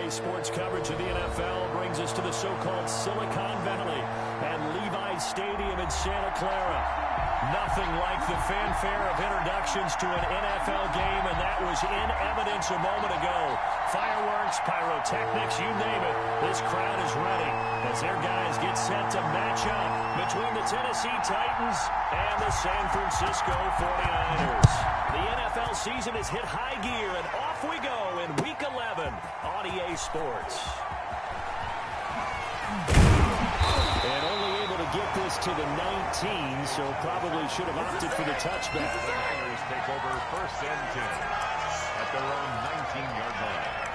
Today's sports coverage of the NFL brings us to the so-called Silicon Valley at Levi's Stadium in Santa Clara. Nothing like the fanfare of introductions to an NFL game, and that was in evidence a moment ago. Fireworks, pyrotechnics, you name it. This crowd is ready as their guys get set to match up between the Tennessee Titans and the San Francisco 49ers. The NFL season has hit high gear, and off we go in Week 11 on EA Sports. And only able to get this to the 19, so probably should have opted for the touchback. The Niners take over 1st and 10 at their own 19-yard line.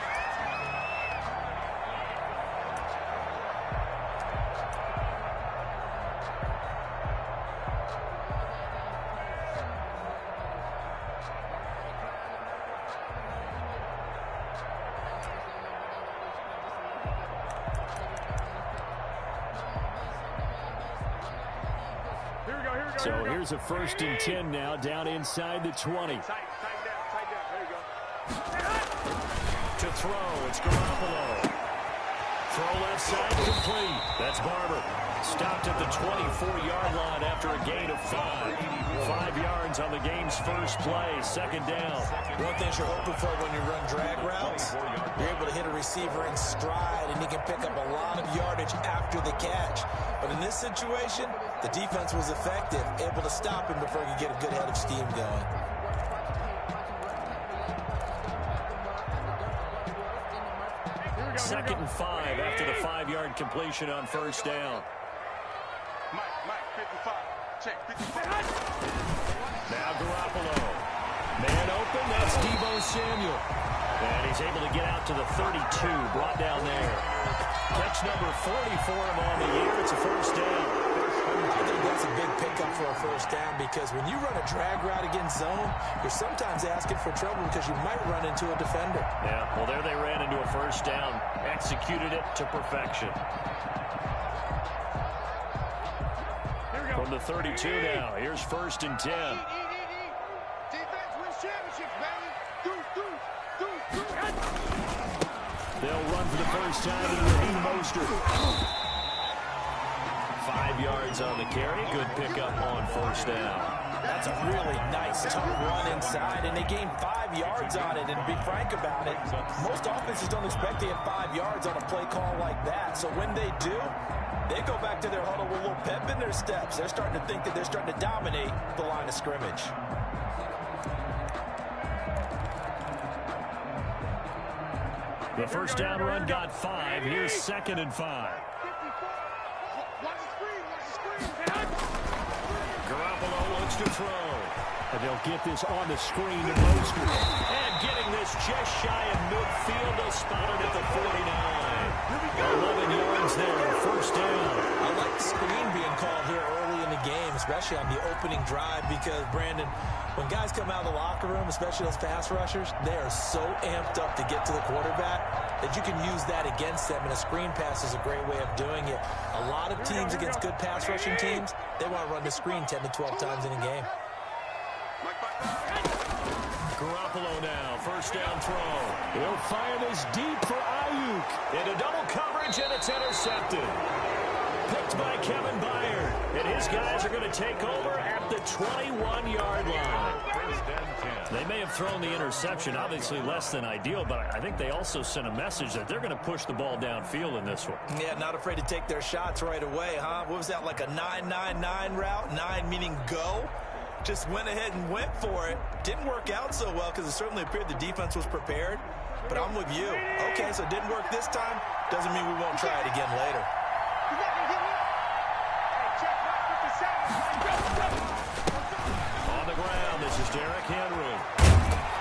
So here's a 1st and 10 now, down inside the 20. Tight down. There you go. To throw, it's Garoppolo. Throw left side, complete. That's Barber. Stopped at the 24-yard line after a gain of 5. 5 yards on the game's first play, 2nd down. One thing you're hoping for when you run drag routes, you're able to hit a receiver in stride, and he can pick up a lot of yardage after the catch. But in this situation, the defense was effective, able to stop him before he could get a good head of steam going. Second and 5 after the 5-yard completion on 1st down. Mike, 55. Check, 55. Now Garoppolo. Man open, that's Deebo Samuel. And he's able to get out to the 32, brought down there. Catch number 40 for him on the year. It's a 1st down. I think that's a big pickup for a 1st down, because when you run a drag route against zone, you're sometimes asking for trouble because you might run into a defender. Yeah, well, there they ran into a 1st down. Executed it to perfection. From the 32 now, here's 1st and 10. Defense wins championships, baby. They'll run for the first time in Raheem Mostert. 5 yards on the carry. Good pickup on 1st down. That's a really nice, tough run inside, and they gained 5 yards on it. And to be frank about it, most offenses don't expect to get 5 yards on a play call like that. So when they do, they go back to their huddle with a little pep in their steps. They're starting to think that they're starting to dominate the line of scrimmage. The 1st down run got 5. Here's 2nd and 5. Garoppolo looks to throw. And they'll get this on the screen to Mostert. And getting this just shy of midfield, they'll spot it at the 49. 11 yards there, 1st down. I like the screen being called here early in the game, especially on the opening drive, because, Brandon, when guys come out of the locker room, especially those pass rushers, they are so amped up to get to the quarterback that you can use that against them, and a screen pass is a great way of doing it. A lot of teams against good pass rushing teams, they want to run the screen 10 to 12 times in a game. Garoppolo now, 1st down throw. He'll fire this deep for Ayuk. Into double coverage, and it's intercepted. Picked by Kevin Byard. And his guys are going to take over at the 21-yard line. 1st and 10. They may have thrown the interception, obviously less than ideal, but I think they also sent a message that they're going to push the ball downfield in this one. Yeah, not afraid to take their shots right away, huh? What was that, like a 9-9-9 route? 9 meaning go? Just went ahead and went for it. Didn't work out so well because it certainly appeared the defense was prepared. But I'm with you. Okay, so it didn't work this time. Doesn't mean we won't try it again later. On the ground, this is Derrick Henry.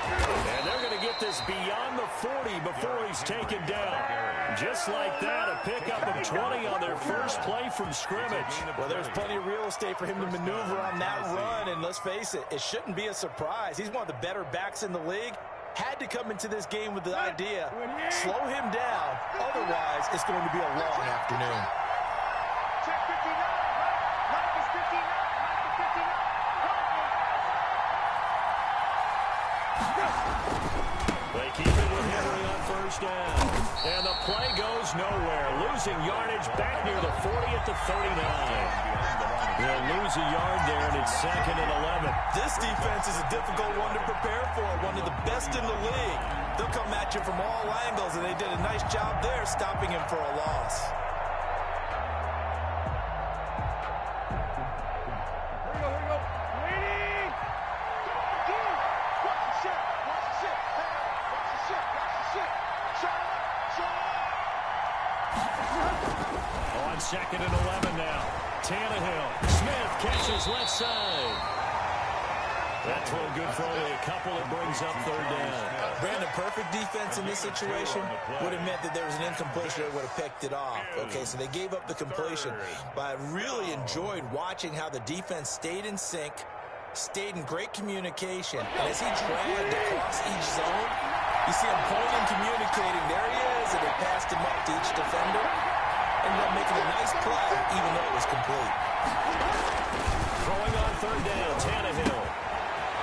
And they're going to get this beyond the 40 before he's taken down. Just like that, a pickup of 20 on their first play from scrimmage. Well, there's plenty of real estate for him to maneuver on that run, and let's face it, it shouldn't be a surprise. He's one of the better backs in the league. Had to come into this game with the idea, slow him down, otherwise it's going to be a long afternoon. Check 59. Mike is 59. Mike is 59. They keep it with Henry on 1st down. And the play goes nowhere. Losing yardage back near the 40 at the 39. They'll lose a yard there, and it's 2nd and 11. This defense is a difficult one to prepare for, one of the best in the league. They'll come at you from all angles, and they did a nice job there stopping him for a loss. On 2nd and 11 now. Tannehill. Smith catches left side. That throw good for only a couple. It brings up 3rd down. Brandon, perfect defense in this situation would have meant that there was an incompletion that would have picked it off. Okay, so they gave up the completion. But I really enjoyed watching how the defense stayed in sync, stayed in great communication. And as he dragged across each zone, you see him pointing, communicating. There he is, and they passed him up to each defender. Ended up making a nice play, even though it was complete. Throwing on 3rd down, Tannehill.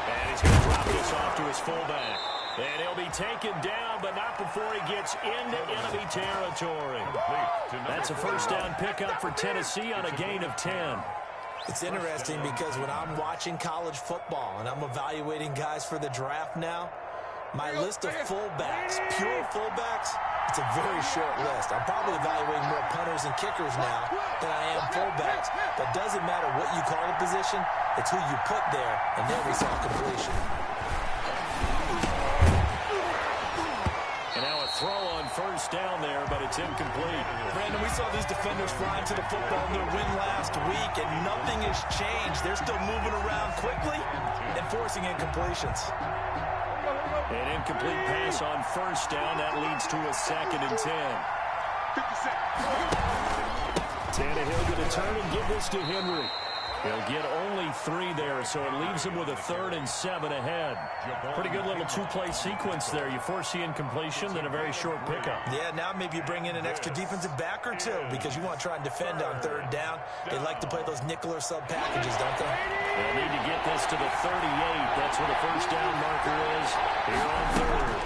And he's going to drop this off to his fullback. And he'll be taken down, but not before he gets into enemy territory. That's a 1st down pickup for Tennessee on a gain of 10. It's interesting because when I'm watching college football and I'm evaluating guys for the draft now, my list of fullbacks, pure fullbacks, it's a very short list. I'm probably evaluating more punters and kickers now than I am fullbacks. But it doesn't matter what you call the position, it's who you put there, and then we saw completion. And now a throw on 1st down there, but it's incomplete. Brandon, we saw these defenders flying to the football in their win last week, and nothing has changed. They're still moving around quickly and forcing incompletions. An incomplete pass on 1st down. That leads to a 2nd and 10. Tannehill going to turn and give this to Henry. He'll get only 3 there, so it leaves him with a 3rd and 7 ahead. Pretty good little 2-play sequence there. You force the incompletion, then a very short pickup. Yeah, now maybe you bring in an extra defensive back or 2 because you want to try and defend on 3rd down. They like to play those nickel or sub packages, don't they? They'll need to get this to the 38. That's where the 1st down marker is here on 3rd.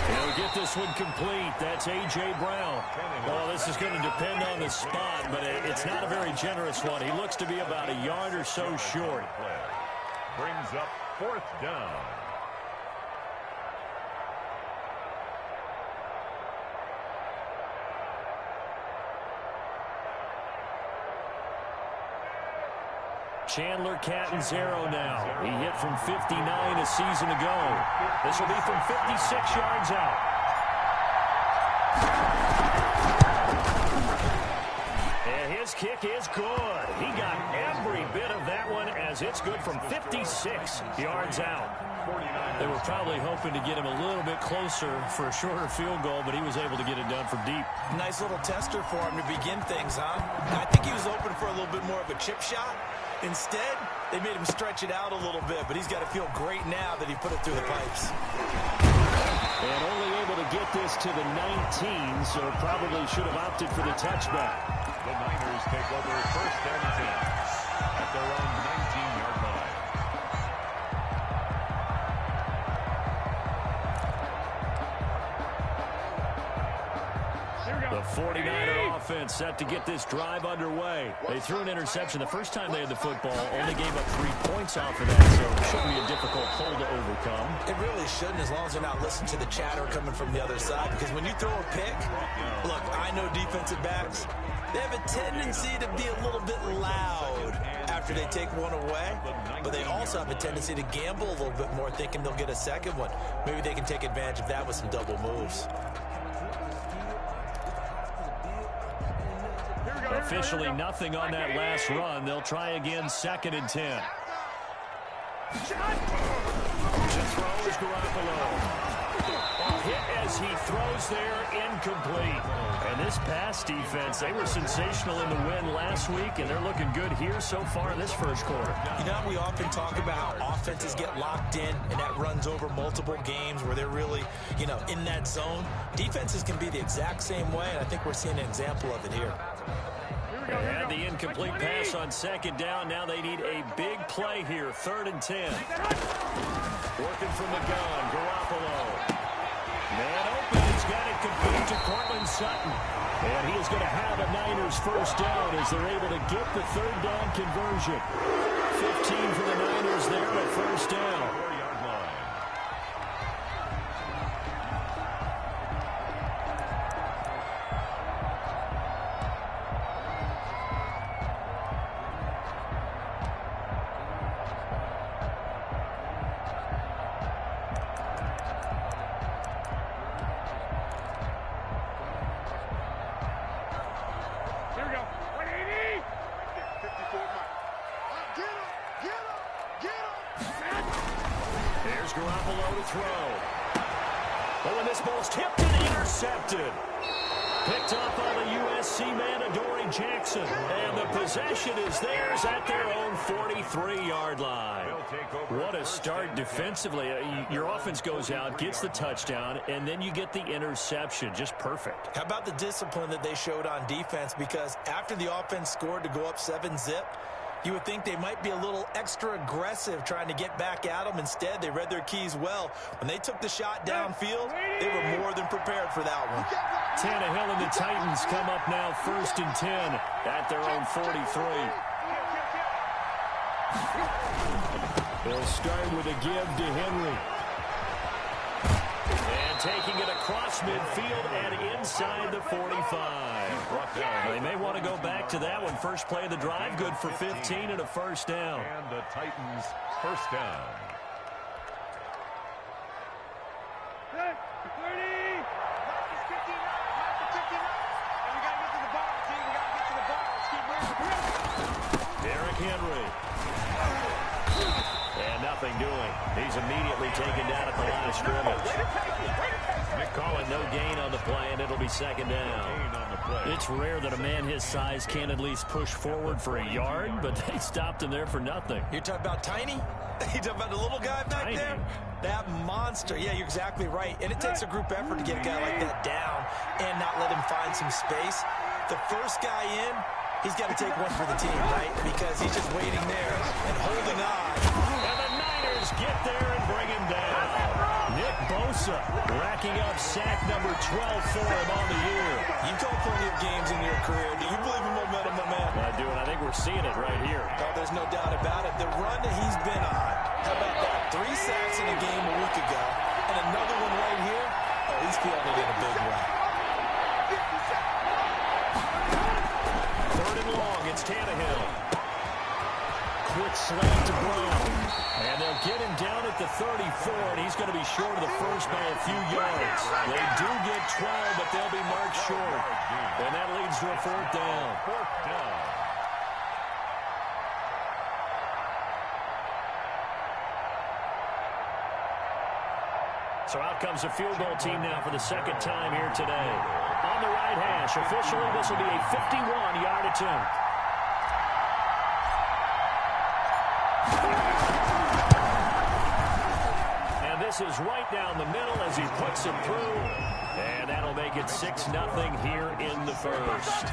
He'll get this one complete. That's A.J. Brown. Well, this is going to depend on the spot, but it's not a very generous one. He looks to be about a yard or so short. Brings up 4th down. Chandler Catanzaro now. He hit from 59 a season ago. This will be from 56 yards out. And his kick is good. He got every bit of that one as it's good from 56 yards out. They were probably hoping to get him a little bit closer for a shorter field goal, but he was able to get it done from deep. Nice little tester for him to begin things, huh? I think he was open for a little bit more of a chip shot. Instead, they made him stretch it out a little bit, but he's got to feel great now that he put it through the pipes. And only able to get this to the 19, so probably should have opted for the touchback. The Niners take over 1st and 10 at their own 19-yard line. The 49er offense set to get this drive underway. They threw an interception the first time they had the football, only gave up 3 points off of that, so it shouldn't be a difficult hole to overcome. It really shouldn't, as long as they're not listening to the chatter coming from the other side, because when you throw a pick, look, I know defensive backs, they have a tendency to be a little bit loud after they take one away, but they also have a tendency to gamble a little bit more, thinking they'll get a second one. Maybe they can take advantage of that with some double moves. Officially nothing on that last run. They'll try again, 2nd and 10. To throw is Garoppolo. A hit as he throws there, incomplete. And this pass defense, they were sensational in the win last week, and they're looking good here so far in this first quarter. You know, we often talk about how offenses get locked in, and that runs over multiple games where they're really, in that zone. Defenses can be the exact same way, and I think we're seeing an example of it here. They had the incomplete pass on 2nd down. Now they need a big play here, 3rd and 10. Working from the gun, Garoppolo. Cortland Sutton. And he is going to have a Niners first down as they're able to get the third down conversion. 15 for the Niners there at first down. 4-yard line. Intercepted. Picked up by the USC man, Adoree Jackson. And the possession is theirs at their own 43-yard line. What a start defensively. Your offense goes out, gets the touchdown, and then you get the interception. Just perfect. How about the discipline that they showed on defense? Because after the offense scored to go up 7-zip, you would think they might be a little extra aggressive trying to get back at them. Instead, they read their keys well. When they took the shot downfield, they were more than prepared for that one. Tannehill and the Titans come up now 1st and 10 at their own 43. They'll start with a give to Henry. And taking it across midfield and inside the 45. They may want to go back to that one. First play of the drive, good for 15 and a first down. And the Titans first down. 30. Derrick Henry. And nothing doing. He's immediately taken down at the line of scrimmage. McCollum, no gain on the play, and it'll be second down. It's rare that a man his size can at least push forward for a yard, but they stopped him there for nothing. You're talking about Tiny? You talking about the little guy back there? That monster. Yeah, you're exactly right. And it takes a group effort to get a guy like that down and not let him find some space. The first guy in, he's got to take one for the team, right? Because he's just waiting there and holding on. And the Niners get there and bring him down. Nick Bosa racking up sack number 12 for him on the year. You've called plenty of games in your career. Do you believe in momentum, my man? I do, and I think we're seeing it right here. Oh, there's no doubt about it. The run that he's been on. How about that? 3 sacks in a game a week ago. And another one right here. Oh, he's feeling it in a big way. 3rd and long. It's Tannehill. Quick slant to Brown. And they'll get him down at the 34, and he's going to be short of the first by a few yards. They do get 12, but they'll be marked short. And that leads to a 4th down. 4th down. So out comes a field goal team now for the second time here today. On the right hash, officially this will be a 51-yard attempt. And this is right down the middle as he puts it through. And that'll make it 6-0 here in the first.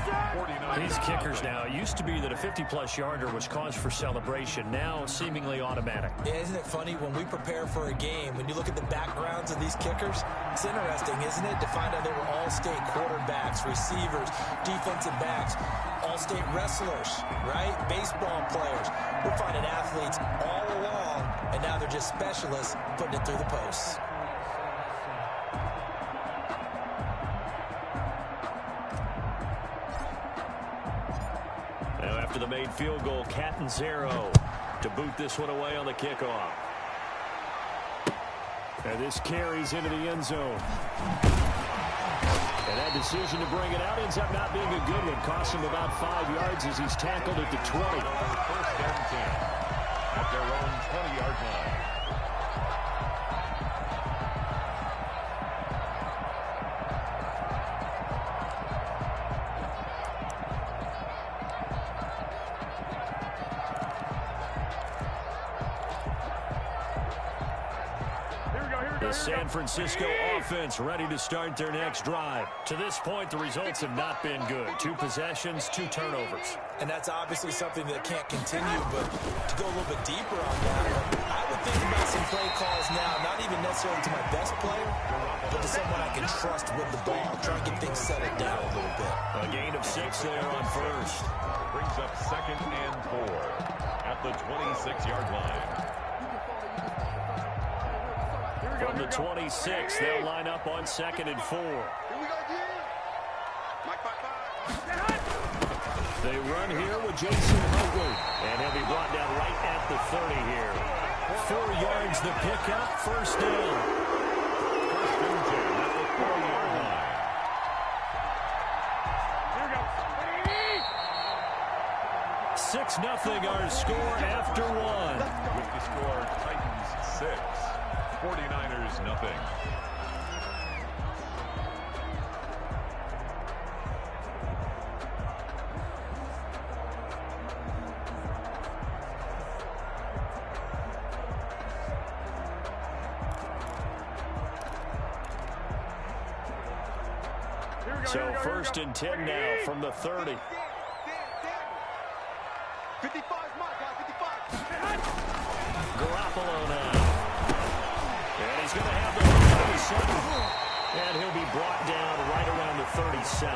These kickers now, it used to be that a 50-plus yarder was cause for celebration. Now seemingly automatic. Yeah, isn't it funny when we prepare for a game, when you look at the backgrounds of these kickers, it's interesting, isn't it, to find out they were all-state quarterbacks, receivers, defensive backs, all-state wrestlers, right? Baseball players. We're finding athletes all along, and now they're just specialists putting it through the posts. Now after the made field goal, Catanzaro to boot this one away on the kickoff. And this carries into the end zone. And that decision to bring it out ends up not being a good one. Costs him about 5 yards as he's tackled at the 20. First and 10 at their own 20-yard line. The San Francisco offense ready to start their next drive. To this point, the results have not been good. 2 possessions, 2 turnovers. And that's obviously something that can't continue, but to go a little bit deeper on that, I would think about some play calls now, not even necessarily to my best player, but to someone I can trust with the ball. Try and get things settled down a little bit. A gain of 6 there on first. Brings up 2nd and 4 at the 26-yard line. From the 26, they'll line up on 2nd and 4. They run here with Jason Huntley, and he'll be brought down right at the 30 here. 4 yards the pickup, first down. First and 10 at the 4-yard line. Here we go. 6-0 our score after 1. With the score, Titans 6, 49ers nothing. So first and 10 now from the 30. 55, my guy, 55. Garoppolo now. And he's going to have the ball. And he'll be brought down right around the 37.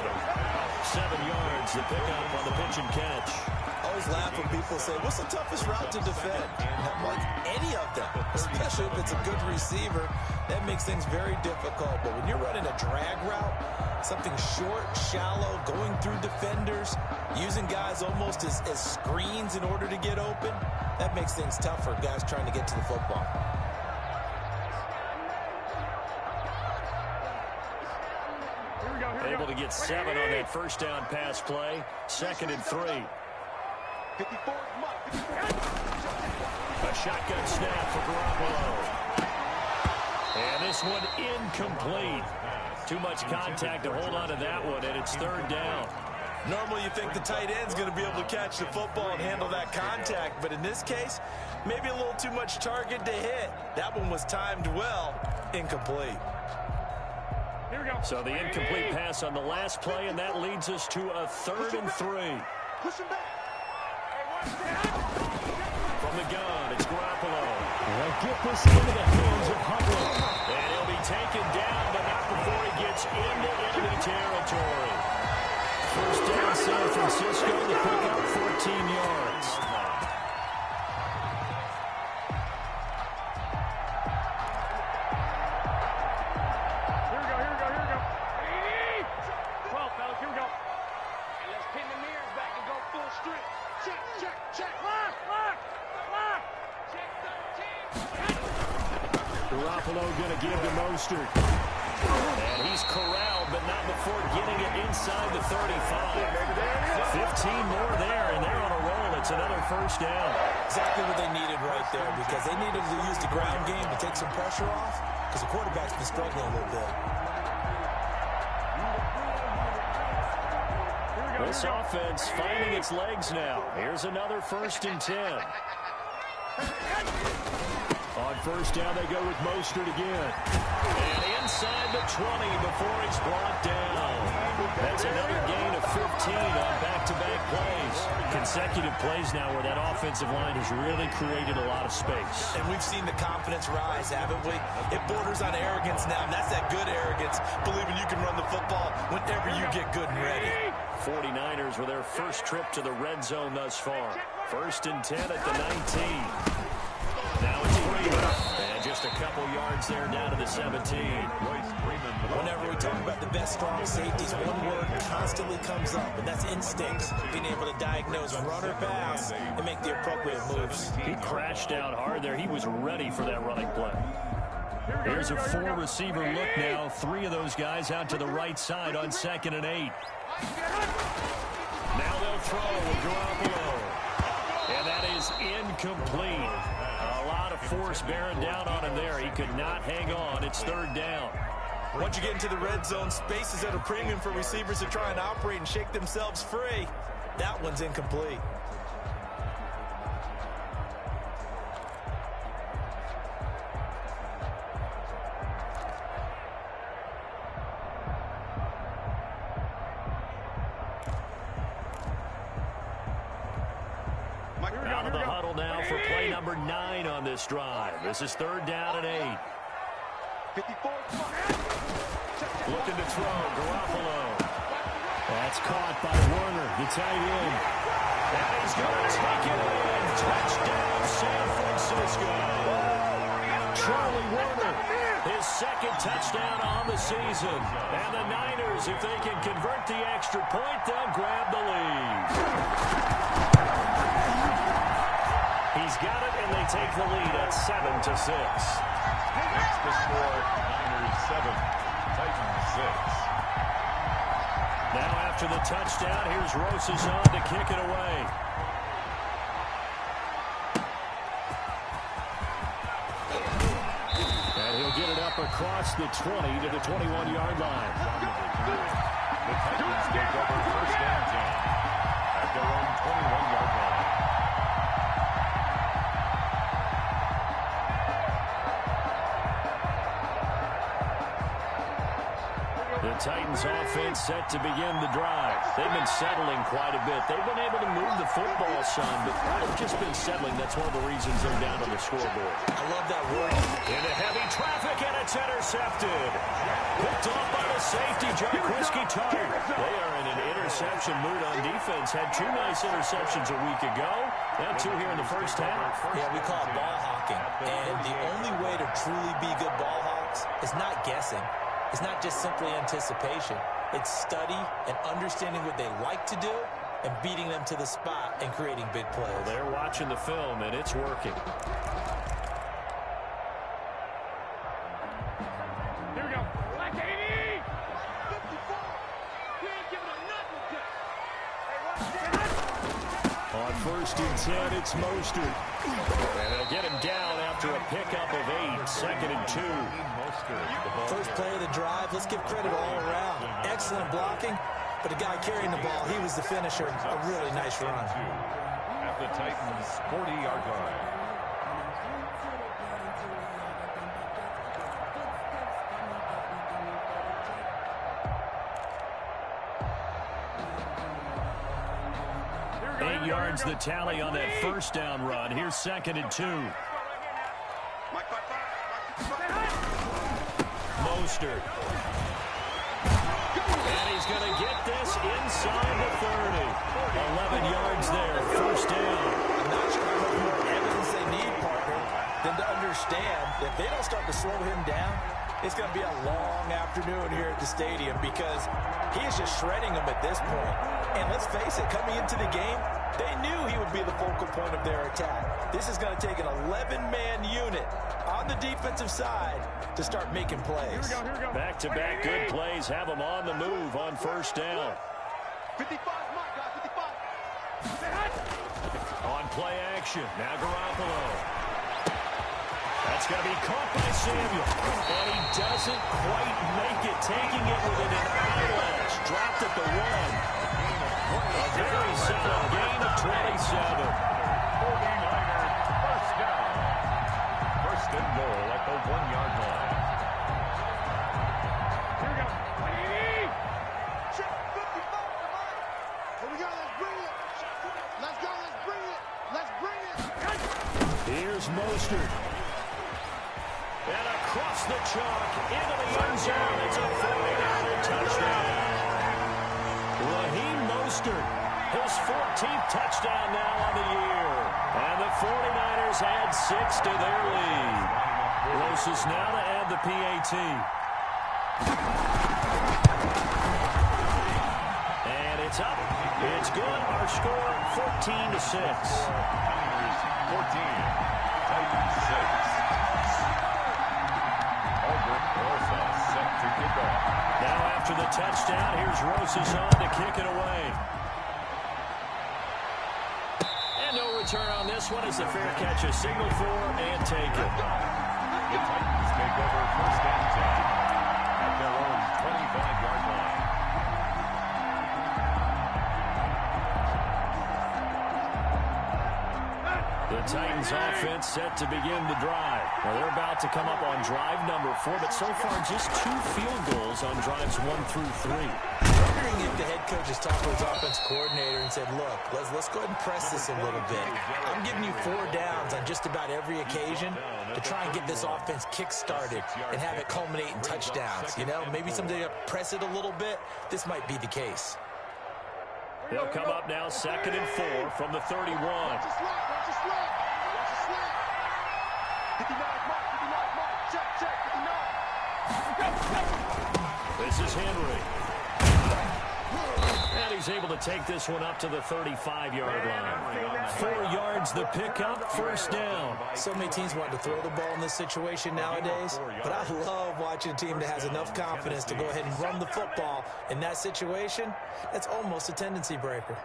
7 yards, the pickup on the pitch and catch. I always laugh when people say, what's the toughest route to defend? I'm like, any of them, especially if it's a good receiver. That makes things very difficult. But when you're running a drag route, something short, shallow, going through defenders, using guys almost as screens in order to get open, that makes things tough for guys trying to get to the football. Able to get 7 on that first down pass play. 2nd and 3. 54, A shotgun snap for Garoppolo. And this one incomplete. Too much contact to hold on to that one, and it's 3rd down. Normally you think the tight end's going to be able to catch the football and handle that contact, but in this case, maybe a little too much target to hit. That one was timed well, incomplete. Here we go. So the incomplete pass on the last play, and that leads us to a 3rd and 3. Push him back. From the gun, it's Garoppolo. They'll get this into the hands of Huntley. And he'll be taken down, but not before he gets into enemy territory. First down, San Francisco, the pickup, 14 yards. Here we go. 12, fellas, here we go. And let's pin the mirrors back and go full strip. Check. Lock. Check 13. Garoppolo going to give to Mostert. And he's corralled, but not before getting it inside the 35. 15 more there, and they're on a roll. It's another first down. Exactly what they needed right there, because they needed to use the ground game to take some pressure off, because the quarterback's been struggling a little bit. This offense finding its legs now. Here's another 1st and 10. On first down, they go with Mostert again. And inside the 20 before he's brought down. That's another gain of 15 on back-to-back plays. Consecutive plays now where that offensive line has really created a lot of space. And we've seen the confidence rise, haven't we? It borders on arrogance now, and that's that good arrogance, believing you can run the football whenever you get good and ready. 49ers with their first trip to the red zone thus far. 1st and 10 at the 19. Now it's Freeman. And just a couple yards there down to the 17. Whenever we talk about the best strong safeties, one word constantly comes up, and that's instincts. Being able to diagnose run or pass and make the appropriate moves. He crashed out hard there. He was ready for that running play. Here's a 4-receiver look now. 3 of those guys out to the right side on 2nd and 8. Now they'll throw with Garoppolo. And that is incomplete. A lot of force bearing down on him there. He could not hang on. It's 3rd down. Once you get into the red zone, space is at a premium for receivers to try and operate and shake themselves free. That one's incomplete. Out of the huddle now for play number 9 on this drive. This is 3rd down and 8. Looking to throw, Garoppolo. That's caught by Warner, the tight end. And he's going to take it in. Touchdown, San Francisco. Charlie Warner, his second touchdown on the season. And the Niners, if they can convert the extra point, they'll grab the lead. He's got it, and they take the lead at 7-6. That's the score. Niners 7, Titans 6. Now after the touchdown, here's Saison to kick it away. And he'll get it up across the 20 to the 21-yard line. The Titans take over first and 10 at their own 21-yard line. The Titans offense set to begin the drive. They've been settling quite a bit. They've been able to move the football some, but they've just been settling. That's one of the reasons they're down on the scoreboard. I love that word. Into heavy traffic, and it's intercepted. Picked off by the safety, Jarquiski Tart. They are in an interception mood on defense. Had 2 nice interceptions a week ago. Now 2 here in the first half. Yeah, we call it ball hawking. And the only way to truly be good ball hawks is not guessing. It's not just simply anticipation. It's study and understanding what they like to do and beating them to the spot and creating big plays. Well, they're watching the film, and it's working. Here we go. Black 80! 54! We ain't giving them nothing. Hey, On first and 10, it's Mostert. And they'll get him down after a pickup of 8. Second and 2. First play of the drive, let's give credit all around. Excellent blocking, but the guy carrying the ball, he was the finisher. A really nice run. At the Titans' 40-yard line. Eight yards the tally on that first down run. Here's second and 2. Mostert. And he's going to get this inside the 30. 11 yards there, first down. I'm not sure how much more evidence they need, partner, than to understand that if they don't start to slow him down, it's going to be a long afternoon here at the stadium because he is just shredding them at this point. And let's face it, coming into the game, they knew he would be the focal point of their attack. This is going to take an 11-man unit on the defensive side to start making plays. Here we go. Back-to-back good plays have them on the move on first down. 55, my God, 55. On play action, now Garoppolo. That's going to be caught by Samuel. And he doesn't quite make it, taking it within an eyelash. Dropped at the 1. A very solid gain of 27. 49ers first down. First and goal at the 1-yard line. Here we go. 80! Check 55, come on. Here we go, let's bring it. Let's go, let's bring it. Let's bring it. Here's Mostert. And across the chalk, into the end zone. It's a 49er touchdown. Raheem Mostert, his 14th touchdown now on the year. And the 49ers add 6 to their lead. Closest now to add the PAT. And it's up. It's good. Our score, 14-6. Niners 14, Titans 6. Set to kick off. Now after the touchdown, here's Saison to kick it away. And no return on this one as the fair catch is signaled for and taken. The Titans take over first and 10 at their own 25-yard line. The Titans offense set to begin the drive. Well, they're about to come up on drive number 4, but so far just 2 field goals on drives 1 through 3. wondering if the head coach has talked to his offense coordinator and said, look, let's go ahead and press this a little bit. I'm giving you 4 downs on just about every occasion to try and get this offense kick-started and have it culminate in touchdowns. You know, maybe someday press it a little bit. This might be the case. They'll come up now 2nd and 4 from the 31. Watch the slap, watch the slap. Watch the slap. 59, mark, 59, mark. Check, 59. This is Henry. And he's able to take this one up to the 35-yard line. 4 yards the pickup, first down. So many teams want to throw the ball in this situation nowadays, but I love watching a team that has enough confidence to go ahead and run the football in that situation. That's almost a tendency breaker.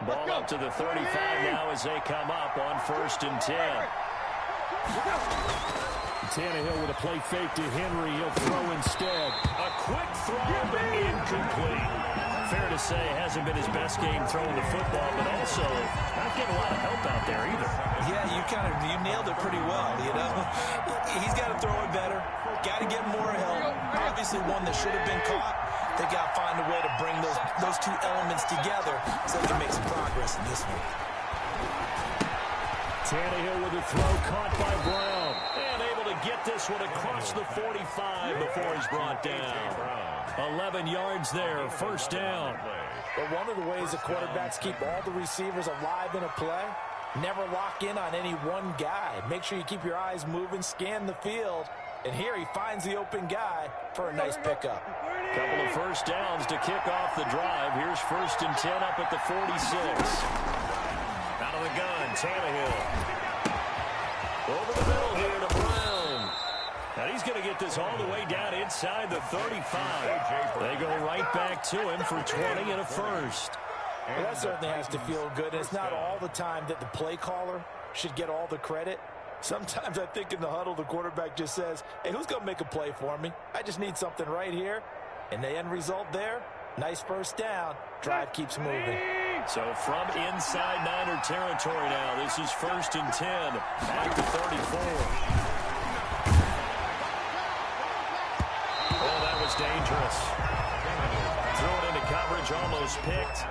Ball up to the 35 now as they come up on 1st and 10. Tannehill with a play fake to Henry. He'll throw instead. A quick throw, but incomplete. Fair to say, hasn't been his best game throwing the football, but also not getting a lot of help out there either. Yeah, you nailed it pretty well, you know. He's got to throw it better. Got to get more help. Obviously one that should have been caught. They got to find a way to bring those 2 elements together so they can make some progress in this one. Tannehill with a throw caught by Brown. And able to get this one across the 45 before he's brought down. 11 yards there, first down. But one of the ways the quarterbacks keep all the receivers alive in a play, never lock in on any one guy. Make sure you keep your eyes moving, scan the field. And here he finds the open guy for a nice pickup. Couple of first downs to kick off the drive. Here's 1st and 10 up at the 46. Out of the gun, Tannehill. Over the middle here to Brown. And he's going to get this all the way down inside the 35. They go right back to him for 20 and a first. Well, that certainly has to feel good. And it's not all the time that the play caller should get all the credit. Sometimes I think in the huddle, the quarterback just says, hey, who's going to make a play for me? I just need something right here. And the end result there, nice first down. Drive keeps moving. So from inside Niner territory now, this is 1st and 10 at the 34. Oh, that was dangerous. Threw it into coverage, almost picked.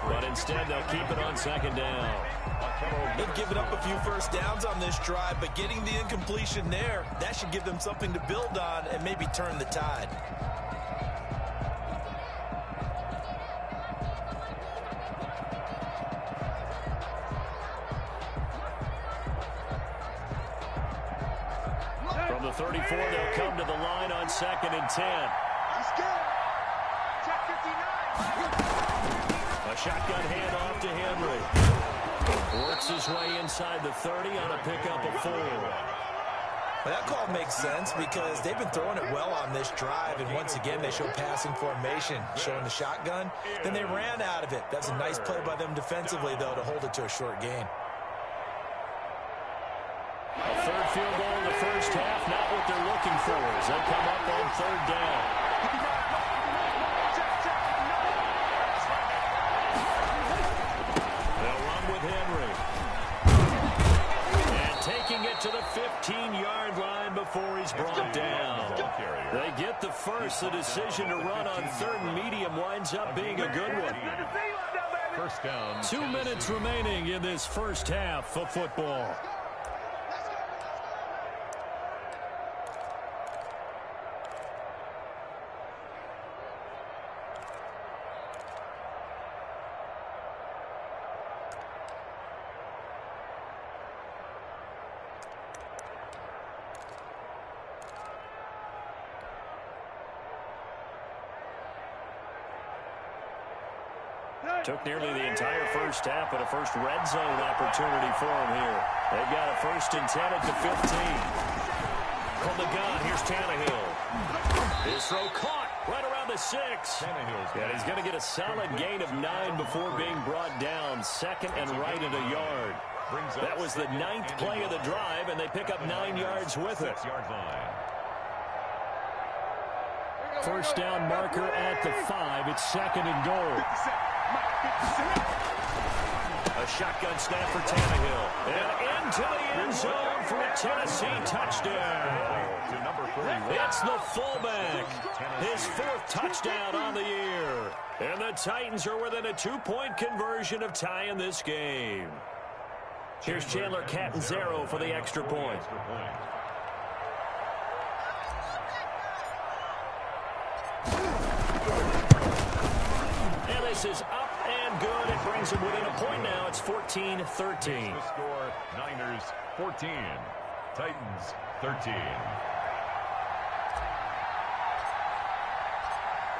But instead, they'll keep it on 2nd down. They've given up a few first downs on this drive, but getting the incompletion there, that should give them something to build on and maybe turn the tide. From the 34, they'll come to the line on 2nd and 10. He's scared. Check 59. A shotgun handoff to Henry. Works his way inside the 30 on a pickup of 4. Well, that call makes sense because they've been throwing it well on this drive, and once again they show passing formation, showing the shotgun. Then they ran out of it. That's a nice play by them defensively, though, to hold it to a short gain. A 3rd field goal in the first half, not what they're looking for as they come up on 3rd down. Taking it to the 15-yard line before he's brought down. They get the first. The decision to run on 3rd and medium winds up being a good one. First down. 2 minutes remaining in this first half of football. Took nearly the entire first half, but a first red zone opportunity for him here. They've got a 1st and 10 at the 15. From the gun, here's Tannehill. His throw caught right around the 6. And he's going to get a solid gain of 9 before being brought down. second and right at a yard. That was the 9th play of the drive, and they pick up 9 yards with it. First down marker at the 5. It's second and goal. A shotgun snap for Tannehill. And into the end zone for a Tennessee touchdown. It's the fullback. His 4th touchdown on the year. And the Titans are within a 2-point conversion of tying this game. Here's Chandler Catanzaro for the extra point. And this is up and good. It brings him within a point now. It's 14-13. The score, Niners 14, Titans 13.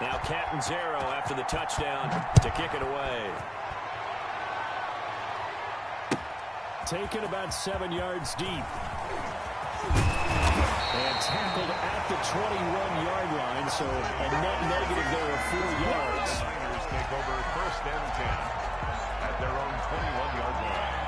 Now Catanzaro after the touchdown to kick it away. Taken about 7 yards deep. And tackled at the 21-yard line, so a net negative there of 4 yards. The Niners take over 1st and 10 at their own 21-yard line.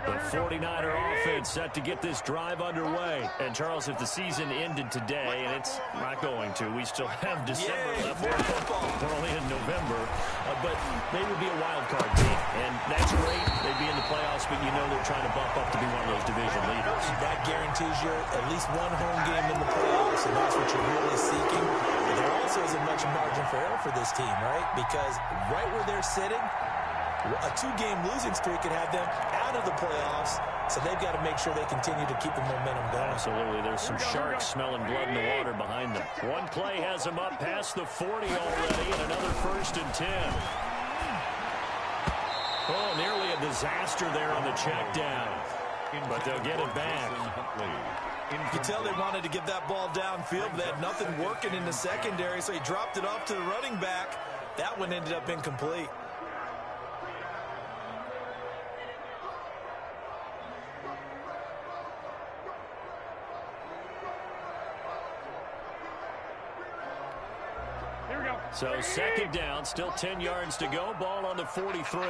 The 49er offense set to get this drive underway. And, Charles, if the season ended today, and it's not going to, we still have December left. We're only in November. But they would be a wild card team. And that's great. They'd be in the playoffs, but you know they're trying to bump up to be one of those division leaders. That guarantees you at least one home game in the playoffs, and that's what you're really seeking. But there also isn't much margin for error for this team, right? Because right where they're sitting, a 2-game losing streak could have them out of the playoffs, so they've got to make sure they continue to keep the momentum going. Absolutely. There's some sharks smelling blood in the water behind them. One play has them up past the 40 already, and another 1st and 10. Oh, nearly a disaster there on the check down, but they'll get it back. You can tell they wanted to get that ball downfield, but they had nothing working in the secondary, so he dropped it off to the running back. That one ended up incomplete. So second down, still 10 yards to go. Ball on the 43.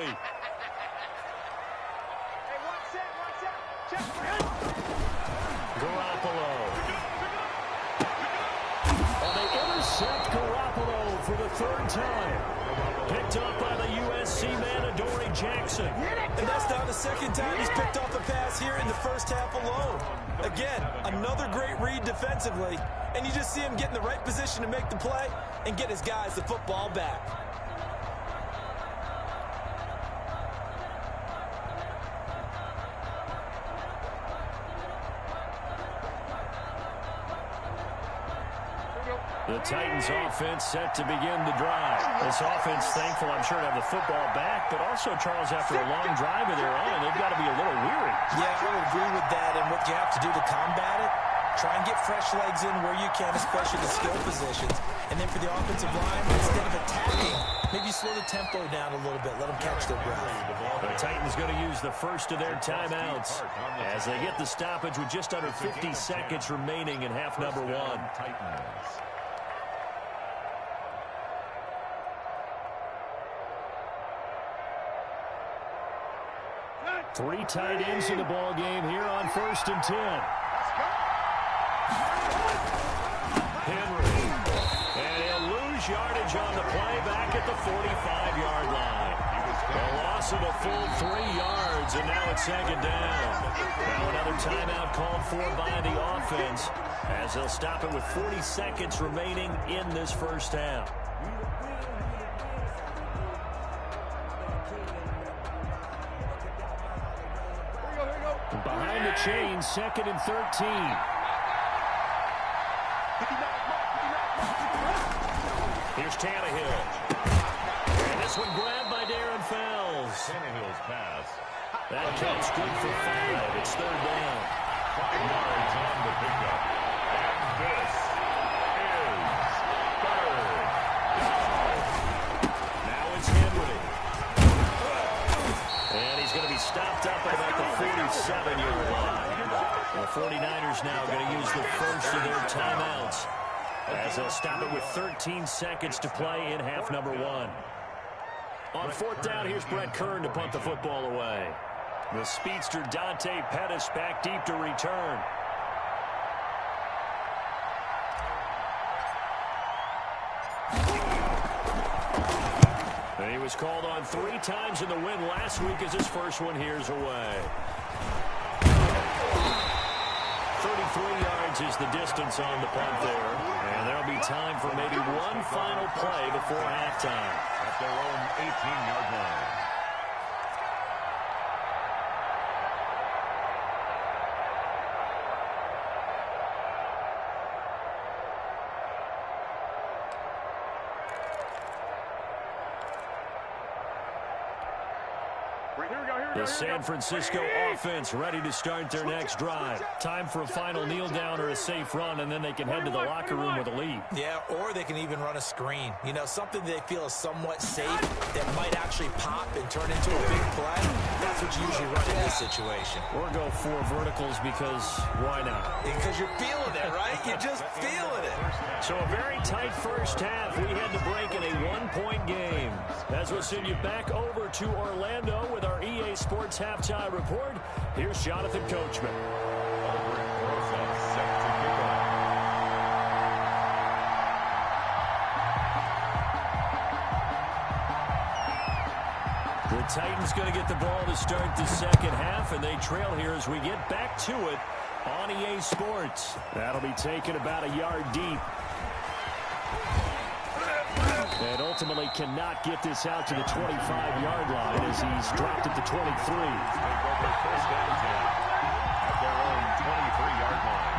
Garoppolo. And they intercept Garoppolo for the 3rd time. Picked up by the USC man, Adoree Jackson. And that's not the 2nd time he's picked off a pass here in the 1st half alone. Again, another great read defensively, and you just see him get in the right position to make the play and get his guys the football back. The Titans offense set to begin the drive. This offense thankful, I'm sure, to have the football back, but also, Charles, after a long drive of their own, they've got to be a little weary. Yeah, I would agree with that, and what you have to do to combat it, try and get fresh legs in where you can, especially the skill positions. And then for the offensive line, instead of attacking, maybe slow the tempo down a little bit, let them catch their breath. The Titans going to use the first of their timeouts as they get the stoppage with just under 50 seconds remaining in half number 1. Titans. 3 tight ends in the ball game here on 1st and 10. Henry. And he'll lose yardage on the play back at the 45-yard line. A loss of a full 3 yards, and now it's 2nd down. Now another timeout called for by the offense as they'll stop it with 40 seconds remaining in this 1st half. Behind the chain, 2nd and 13. Here's Tannehill. And this one grabbed by Darren Fells. Tannehill's pass That counts good for 5. It's third down. 5 yards on the pickup. And this is third down. Now it's Henry. And he's going to be stopped up at about the 47-yard line. The 49ers now going to use the first of their timeouts, as they'll stop it with 13 seconds to play in half number 1. On fourth down, here's Brett Kern to punt the football away. The speedster Dante Pettis back deep to return. And he was called on 3 times in the win last week as his first one here's away. 33 yards is the distance on the punt there. And there'll be time for maybe one final play before halftime. At their own 18-yard line. The San Francisco offense ready to start their next drive. Time for a final kneel down or a safe run, and then they can head to the locker room with a lead. Yeah, or they can even run a screen. You know, something they feel is somewhat safe that might actually pop and turn into a big play. That's what you usually run in this situation. Or go 4 verticals because why not? Because you're feeling it, right? You're just feeling it. So a very tight first half. We had to break in a 1-point game. As we'll send you back over to Orlando with our EA Sports Halftime Report. Here's Jonathan Coachman. The Titans going to get the ball to start the second half, and they trail here as we get back to it on EA Sports. That'll be taken about a yard deep. And ultimately cannot get this out to the 25-yard line as he's dropped at the 23. Take over first down 10 at their own 23-yard line.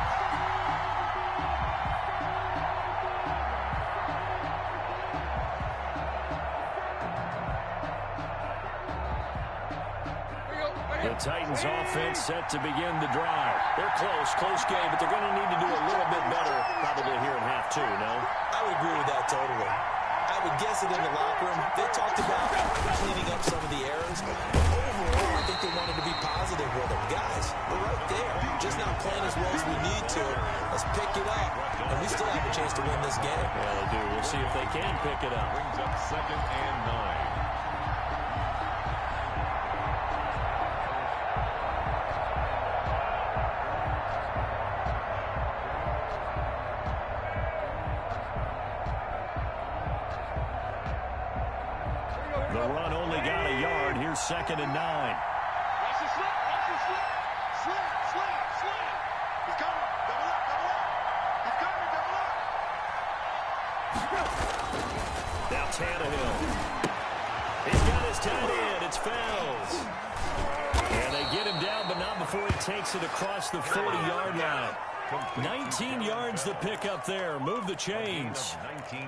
The Titans offense set to begin the drive. They're close game, but they're going to need to do a little bit better probably here in half 2, no? I would agree with that totally. I would guess it in the locker room. They talked about cleaning up some of the errors. But overall, I think they wanted to be positive with them. Guys, we're right there. Just not playing as well as we need to. Let's pick it up. And we still have a chance to win this game. Yeah, they do. We'll see if they can pick it up. Brings up 2nd and 9. The run only got a yard. Here's 2nd and 9. Watch the slip. Watch the slip. Slam. He's coming. Double up. He's coming. Double up. Now Tannehill. He's got his tight end. It's Fells. And they get him down, but not before he takes it across the 40-yard line. 19 yards to pick up there. Move the chains.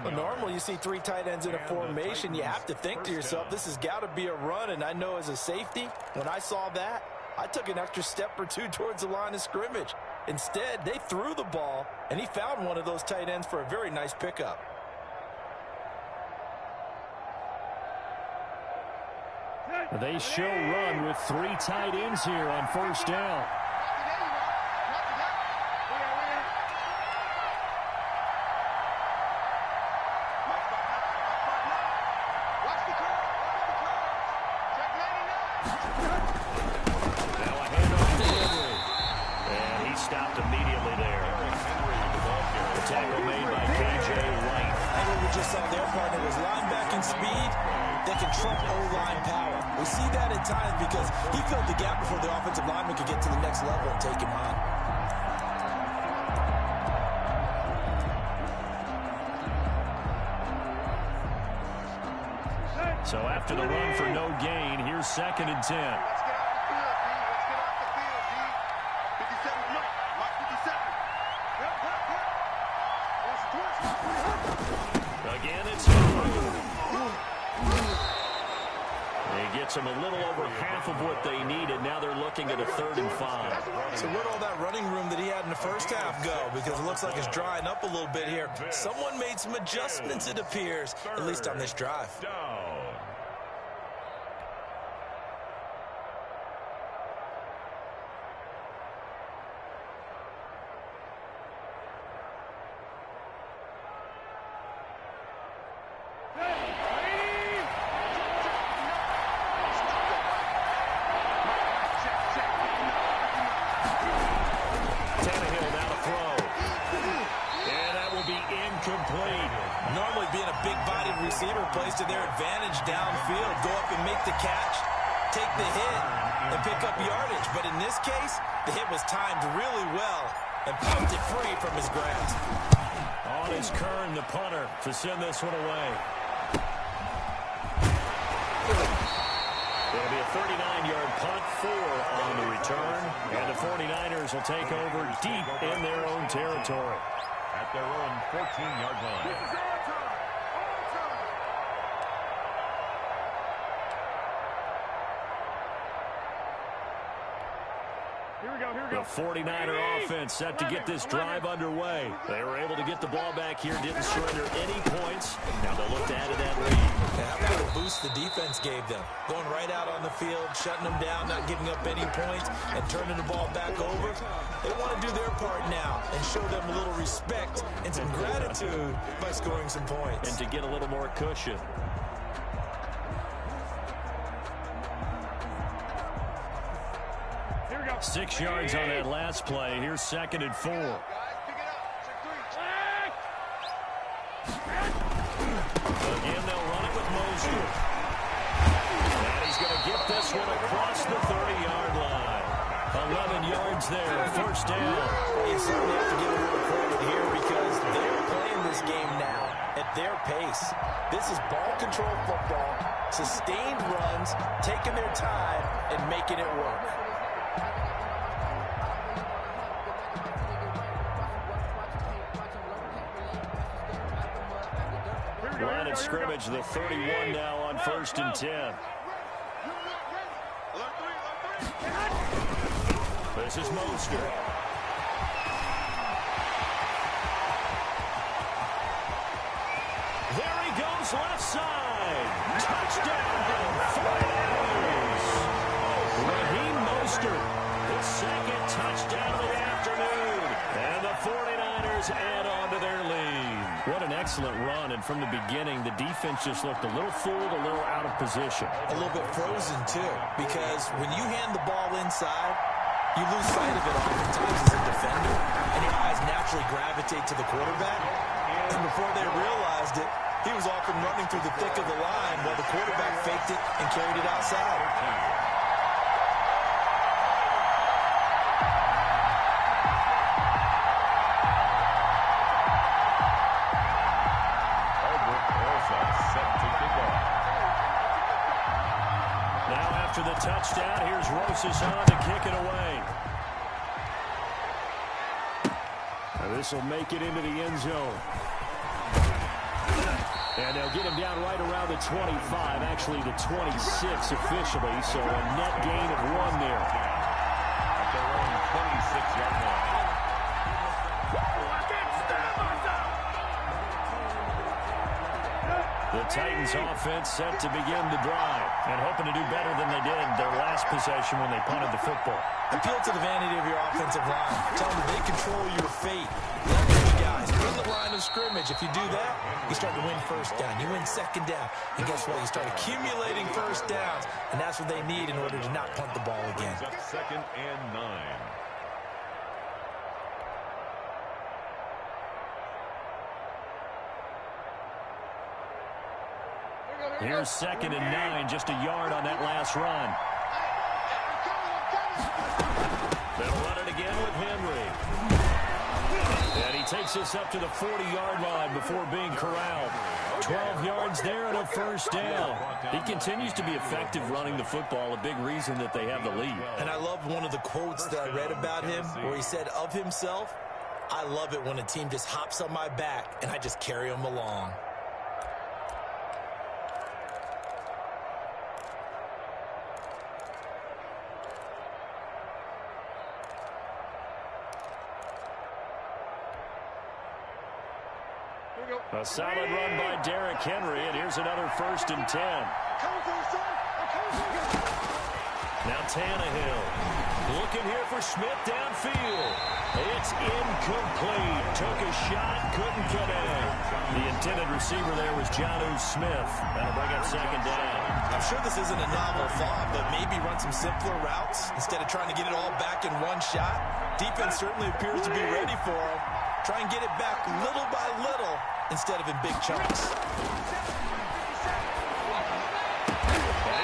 Well, normally you see 3 tight ends in a formation. You have to think to yourself, this has got to be a run. And I know as a safety, when I saw that, I took an extra step or 2 towards the line of scrimmage. Instead, they threw the ball, and he found one of those tight ends for a very nice pickup. They show run with 3 tight ends here on first down. We see that at times because he filled the gap before the offensive lineman could get to the next level and take him on. So after the run for no gain, here's 2nd and 10. Let's get off the field, D. Let's get off the field, D. 57, look. Mark 57. Again, it's Henry. He gets them a little over half of what they need completed. Now they're looking at a 3rd and 5. So where'd all that running room that he had in the first half go? Because it looks like it's drying up a little bit here. Someone made some adjustments, it appears, at least on this drive. Down. Normally being a big-bodied receiver plays to their advantage downfield. Go up and make the catch, take the hit, and pick up yardage. But in this case, the hit was timed really well and pumped it free from his grasp. On his Kern, the punter, to send this one away. It'll be a 39-yard punt, 4 on the return. And the 49ers will take over deep in their own territory. At their own 14-yard line. The 49er offense set to get this drive underway. They were able to get the ball back here, didn't surrender any points. Now they'll look to add to that lead. How about the boost the defense gave them? Going right out on the field, shutting them down, not giving up any points, and turning the ball back over. They want to do their part now and show them a little respect and some gratitude by scoring some points. And to get a little more cushion. Here we go. 6 yards on that last play. Here's 2nd and 4. Again, they'll run it with Mosier. And he's going to get this one across the 30-yard line. 11 yards there, 1st down. You certainly have to give a little credit here because they're playing this game now at their pace. This is ball control football, sustained runs, taking their time, and making it work. Line of scrimmage, the 31 now on 1st and 10. This is Mostert. There he goes, left side. Touchdown, 49ers. Raheem Mostert, his 2nd touchdown of the afternoon. And the 49ers add on to their lead. What an excellent run, and from the beginning, the defense just looked a little fooled, a little out of position. A little bit frozen, too, because when you hand the ball inside, you lose sight of it oftentimes as a defender, and your eyes naturally gravitate to the quarterback. And before they realized it, he was off and running through the thick of the line while the quarterback faked it and carried it outside. After the touchdown, here's saison to kick it away. And this will make it into the end zone. And they'll get him down right around the 25, actually the 26 officially, so a net gain of 1 there. At their own 26-yard line. The Titans offense set to begin the drive and hoping to do better than they did their last possession when they punted the football. Appeal to the vanity of your offensive line. Tell them they control your fate. Leverage guys. Win the line of scrimmage. If you do that, you start to win 1st down. You win 2nd down. And guess what? You start accumulating 1st downs. And that's what they need in order to not punt the ball again. 2nd and 9. Here's 2nd and 9, just a yard on that last run. They'll run it again with Henry. And he takes us up to the 40-yard line before being corralled. 12 yards there and a 1st down. He continues to be effective running the football, a big reason that they have the lead. And I love one of the quotes that I read about him where he said of himself, "I love it when a team just hops on my back and I just carry them along." A solid run by Derrick Henry, and here's another 1st and 10. Now Tannehill looking here for Smith downfield. It's incomplete. Took a shot, couldn't connect. The intended receiver there was Jonnu Smith. That'll bring up 2nd down. I'm sure this isn't a novel thought, but maybe run some simpler routes instead of trying to get it all back in one shot. Defense certainly appears to be ready for him. Try and get it back little by little instead of in big chunks.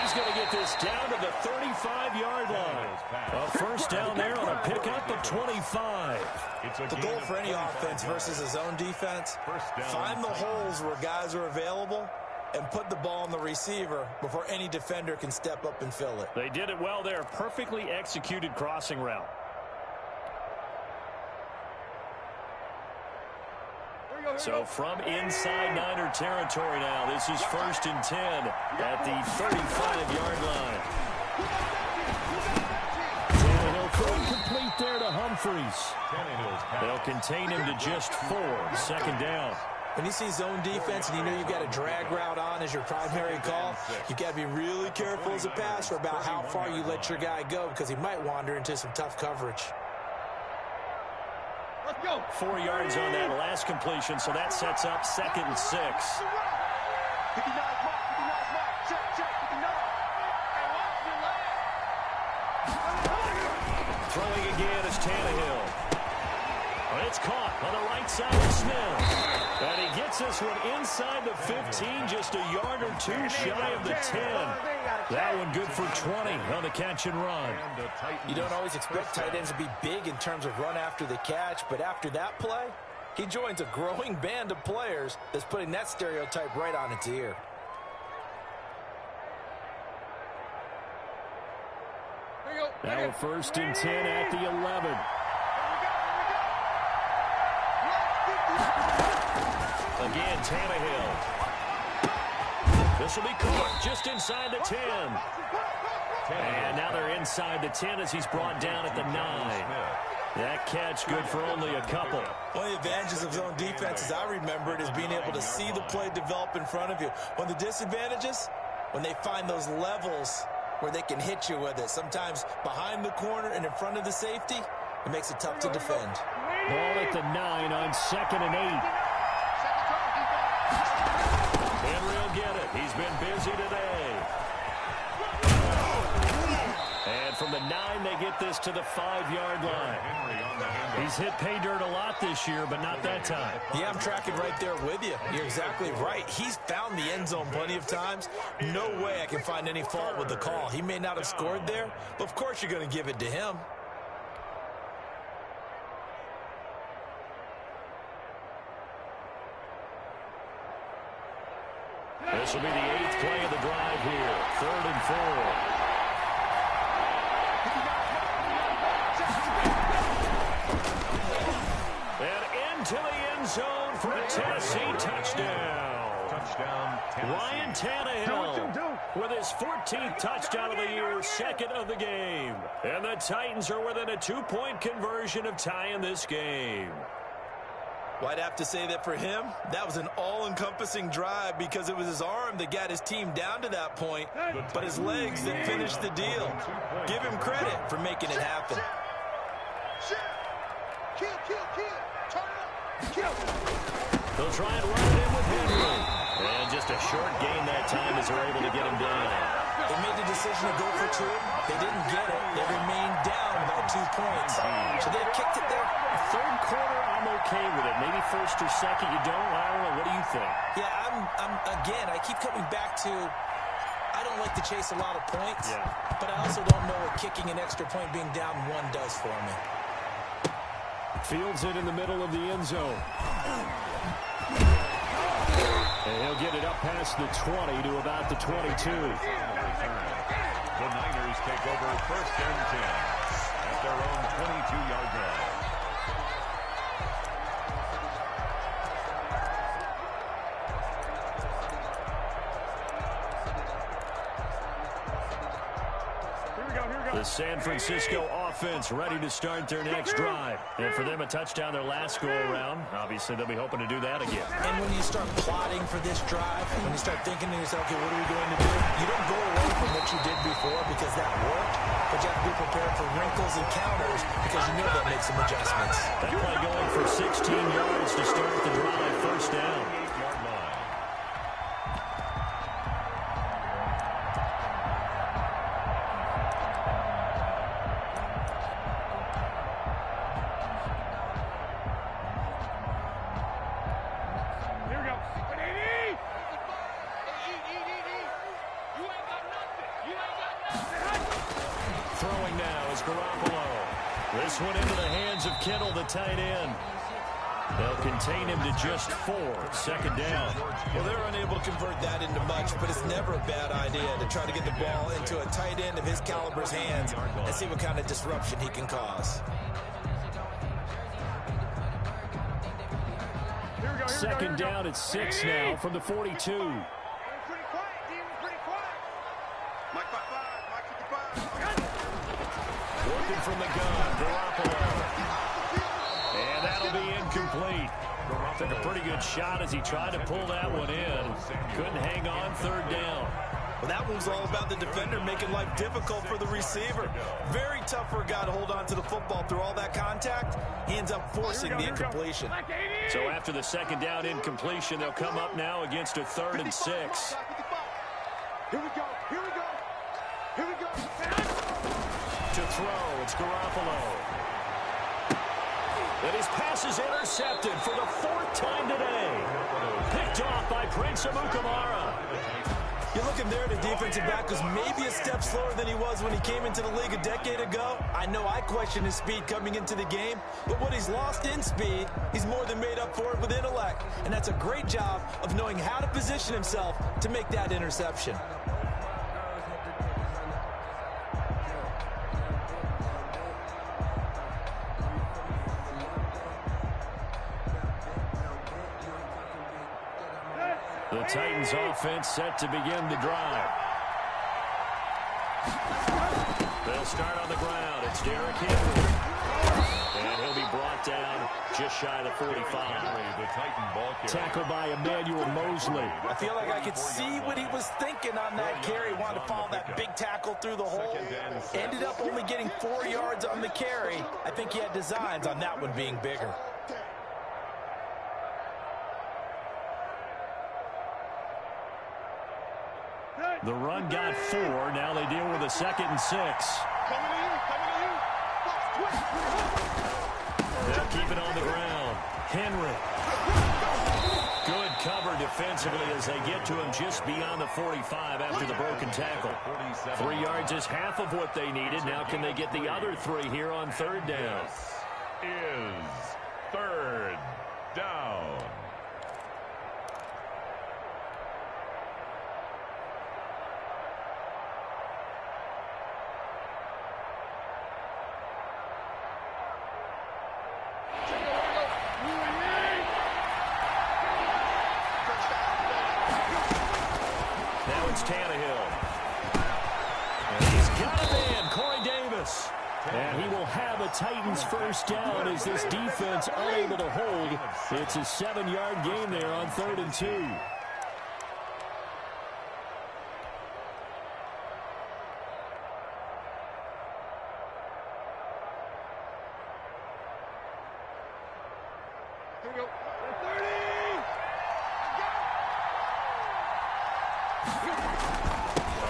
He's going to get this down to the 35-yard line. A 1st down there on a pickup of 25. The goal for any offense versus a zone defense, find the holes where guys are available and put the ball on the receiver before any defender can step up and fill it. They did it well there. Perfectly executed crossing route. So from inside Niner territory now, this is 1st and 10 at the 35-yard line. Tannehill throwing complete there to Humphries. They'll contain him to just 4. 2nd down. When you see zone defense and you know you've got a drag route on as your primary call, you've got to be really careful as a passer about how far you let your guy go because he might wander into some tough coverage. 4 yards on that last completion, so that sets up 2nd and 6. Throwing again is Tannehill. It's caught on the right side of Smith. And he gets this one inside the 15, just a yard or 2 shy of the 10. That one good for 20 on the catch and run. You don't always expect tight ends to be big in terms of run after the catch, but after that play, he joins a growing band of players that's putting that stereotype right on its ear. Now a 1st and 10 at the 11. Again, Tannehill. This will be caught just inside the 10. And now they're inside the 10 as he's brought down at the 9. That catch good for only a couple. One of the advantages of zone defense, as I remember it, is being able to see the play develop in front of you. One of the disadvantages, when they find those levels where they can hit you with it, sometimes behind the corner and in front of the safety, it makes it tough to defend. Ball at the 9 on 2nd and 8. Henry will get it. He's been busy today. And from the 9, they get this to the 5-yard line. He's hit pay dirt a lot this year, but not that time. Yeah, I'm tracking right there with you. You're exactly right. He's found the end zone plenty of times. No way I can find any fault with the call. He may not have scored there, but of course you're going to give it to him. This will be the 8th play of the drive here. 3rd and 4. And into the end zone for a Tennessee touchdown. Ryan Tannehill with his 14th touchdown of the year, 2nd of the game. And the Titans are within a 2-point conversion of tying this game. Well, I'd have to say that for him, that was an all-encompassing drive because it was his arm that got his team down to that point, but his legs that finished the deal. Give him credit for making it happen. They'll try and run it in with Henry. And just a short gain that time as they're able to get him down. They made the decision to go for 2. They didn't get it. They remained down by 2 points. So they kicked it there. 3rd quarter, I'm okay with it. Maybe 1st or 2nd, you don't. I don't know. What do you think? Yeah, again, I keep coming back to I don't like to chase a lot of points, but I also don't know what kicking an extra point being down 1 does for me. Fields it in the middle of the end zone. And he'll get it up past the 20 to about the 22. The Niners take over 1st and 10 at their own 22-yard line. The San Francisco offense ready to start their next drive. And for them, a touchdown their last go-around. Obviously, they'll be hoping to do that again. And when you start plotting for this drive, when you start thinking to yourself, okay, what are we going to do? You don't go away from what you did before because that worked, but you have to be prepared for wrinkles and counters because you know they'll make some adjustments. That play going for 16 yards to start the drive. First down. Throwing now is Garoppolo. This one into the hands of Kittle, the tight end. They'll contain him to just 4. Second down. Well, they're unable to convert that into much, but it's never a bad idea to try to get the ball into a tight end of his caliber's hands and see what kind of disruption he can cause. Second down at 6 now from the 42. Working from the gun, Garoppolo. And that'll be incomplete. Took a pretty good shot as he tried to pull that one in. Couldn't hang on. Third down. Well, that one's all about the defender making life difficult for the receiver. Very tough for a guy to hold on to the football through all that contact. He ends up forcing the incompletion. So after the second down incompletion, they'll come up now against a 3rd and 6. Here we go. Here we go. Here we go. To throw, it's Garoppolo. And his pass is intercepted for the 4th time today. Picked off by Prince Amukamara. You're looking there at a defensive back who's maybe a step slower than he was when he came into the league a decade ago. I know I questioned his speed coming into the game, but what he's lost in speed, he's more than made up for it with intellect. And that's a great job of knowing how to position himself to make that interception. The Titans offense set to begin the drive. They'll start on the ground. It's Derrick Henry. And he'll be brought down just shy of the 45. Tackled by Emmanuel Mosley. I feel like I could see what he was thinking on that carry. Wanted to follow that big tackle through the hole. Ended up only getting 4 yards on the carry. I think he had designs on that one being bigger. The run got 4. Now they deal with a 2nd and 6. They'll keep it on the ground. Henry. Good cover defensively as they get to him just beyond the 45 after the broken tackle. 3 yards is half of what they needed. Now can they get the other 3 here on 3rd down? Is 3rd down. Tannehill. And he's got a man, Corey Davis. And he will have a Titans first down as this defense unable to hold. It's a 7-yard gain there on 3rd and 2. Here we go. 30!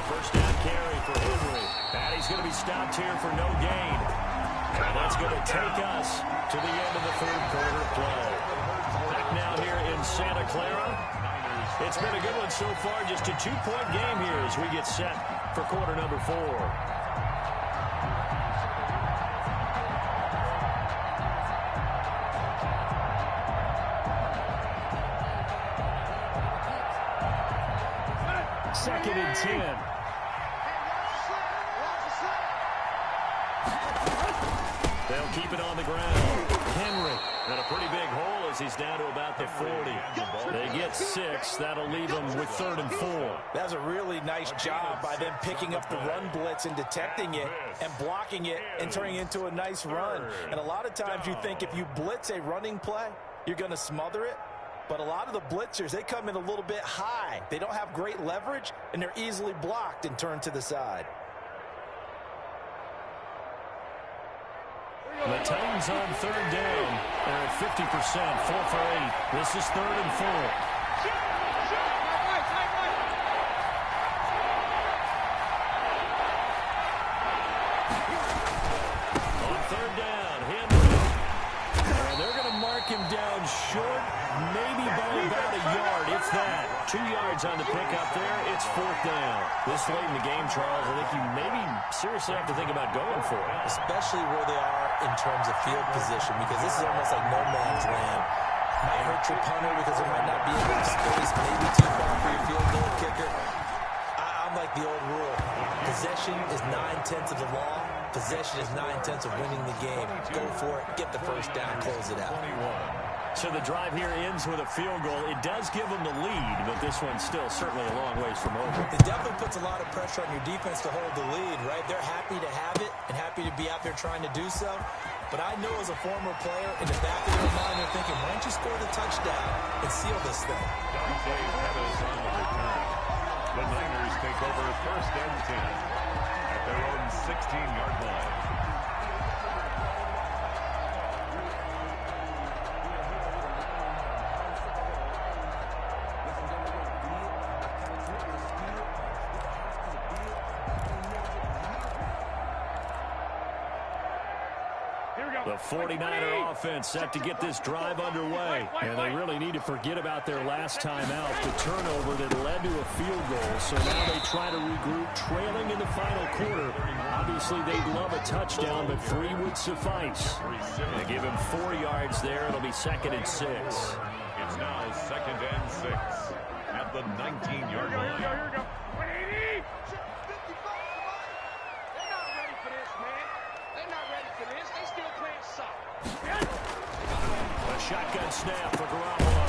First down carry for Henry. And he's going to be stopped here for no gain. And that's going to take us to the end of the 3rd quarter play. Back now here in Santa Clara. It's been a good one so far. Just a 2-point game here as we get set for quarter number 4. Second and 10. They'll keep it on the ground. Henry. And a pretty big hole as he's down to about the 40. They get 6. That'll leave them with 3rd and 4. That's a really nice job by them picking up the run blitz and detecting it and blocking it and turning it into a nice run. And a lot of times you think if you blitz a running play, you're going to smother it. But a lot of the blitzers, they come in a little bit high. They don't have great leverage, and they're easily blocked and turned to the side. The Titans on 3rd down. They're at 50%, 4 for 8. This is 3rd and 4. On 3rd down, Henry. And they're going to mark him down short, maybe by about a yard, if that. 2 yards on the pickup there. It's 4th down. This late in the game, Charles, I think you maybe seriously have to think about going for it. Especially where they are in terms of field position, because this is almost like no man's land. Might hurt your punter because there might not be enough space, maybe too far for your field goal kicker. I'm like the old rule. Possession is 9/10 of the law. Possession is 9/10 of winning the game. Go for it, get the first down, close it out. So the drive here ends with a field goal. It does give them the lead, but this one's still certainly a long ways from over. It definitely puts a lot of pressure on your defense to hold the lead, right? They're happy to have it and happy to be out there trying to do so. But I know as a former player, in the back of their mind, they're thinking, why don't you score the touchdown and seal this thing? The Niners take over 1st and 10 at their own 16-yard line. The 49er offense set to get this drive underway. And they really need to forget about their last time out, the turnover that led to a field goal. So now they try to regroup, trailing in the final quarter. Obviously, they'd love a touchdown, but 3 would suffice. They give him 4 yards there. It'll be 2nd and 6. It's now 2nd and 6 at the 19-yard line. Here we go. 180. 55. They're not ready for this, man. They're not ready for this. They still playing soft. A shotgun snap for Garoppolo.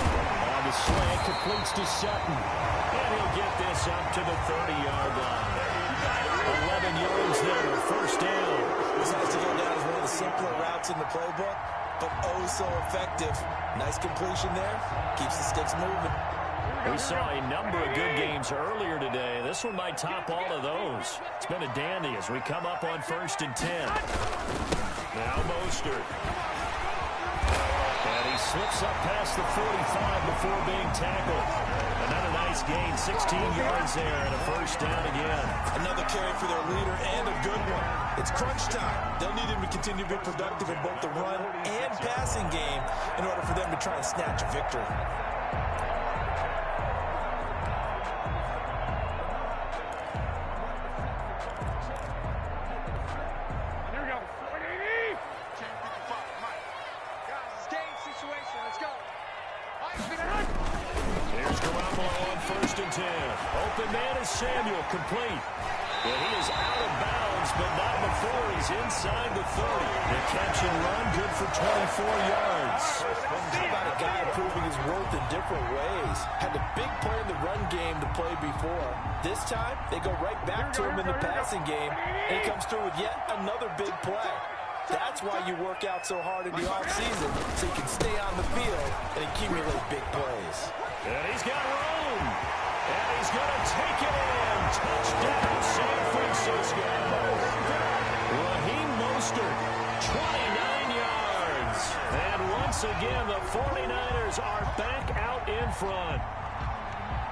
On the slant, completes to Sutton. And he'll get this up to the 30-yard line. 11 yards there, 1st down. This has to go down as one of the simpler routes in the playbook, but oh so effective. Nice completion there. Keeps the sticks moving. We saw a number of good games earlier today. This one might top all of those. It's been a dandy as we come up on 1st and 10. Now Mostert. And he slips up past the 45 before being tackled. Another nice gain, 16 yards there, and a 1st down again. Another carry for their leader, and a good one. It's crunch time. They'll need him to continue to be productive in both the run and passing game in order for them to try and snatch a victory. Open man is Samuel, complete. And he is out of bounds, but not before he's inside the 30. The catch and run, good for 24 yards. How about a guy proving his worth in different ways? Had a big play in the run game to play before. This time, they go right back to him in the passing game, and he comes through with yet another big play. That's why you work out so hard in the offseason, so you can stay on the field and accumulate big plays. And he's got room. And he's going to take it in. Touchdown, San Francisco. Raheem Mostert, 29 yards. And once again, the 49ers are back out in front.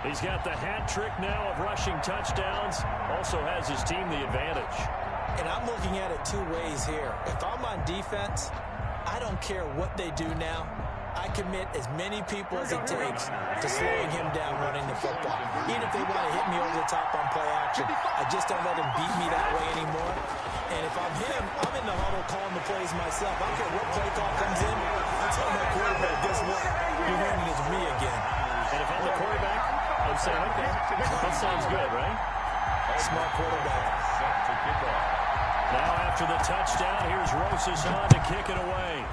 He's got the hat trick now of rushing touchdowns. Also has his team the advantage. And I'm looking at it 2 ways here. If I'm on defense, I don't care what they do now. I commit as many people as it takes to slowing him down running the football. Even if they want to hit me over the top on play action, I just don't let him beat me that way anymore. And if I'm him, I'm in the huddle calling the plays myself. I don't care what play call comes in. I tell my quarterback, guess what? You're handing it to me again. And if I'm the quarterback, I'm saying, okay, that sounds good, right? Smart quarterback. Set to kick off. Now after the touchdown, here's Rosas on to kick it away.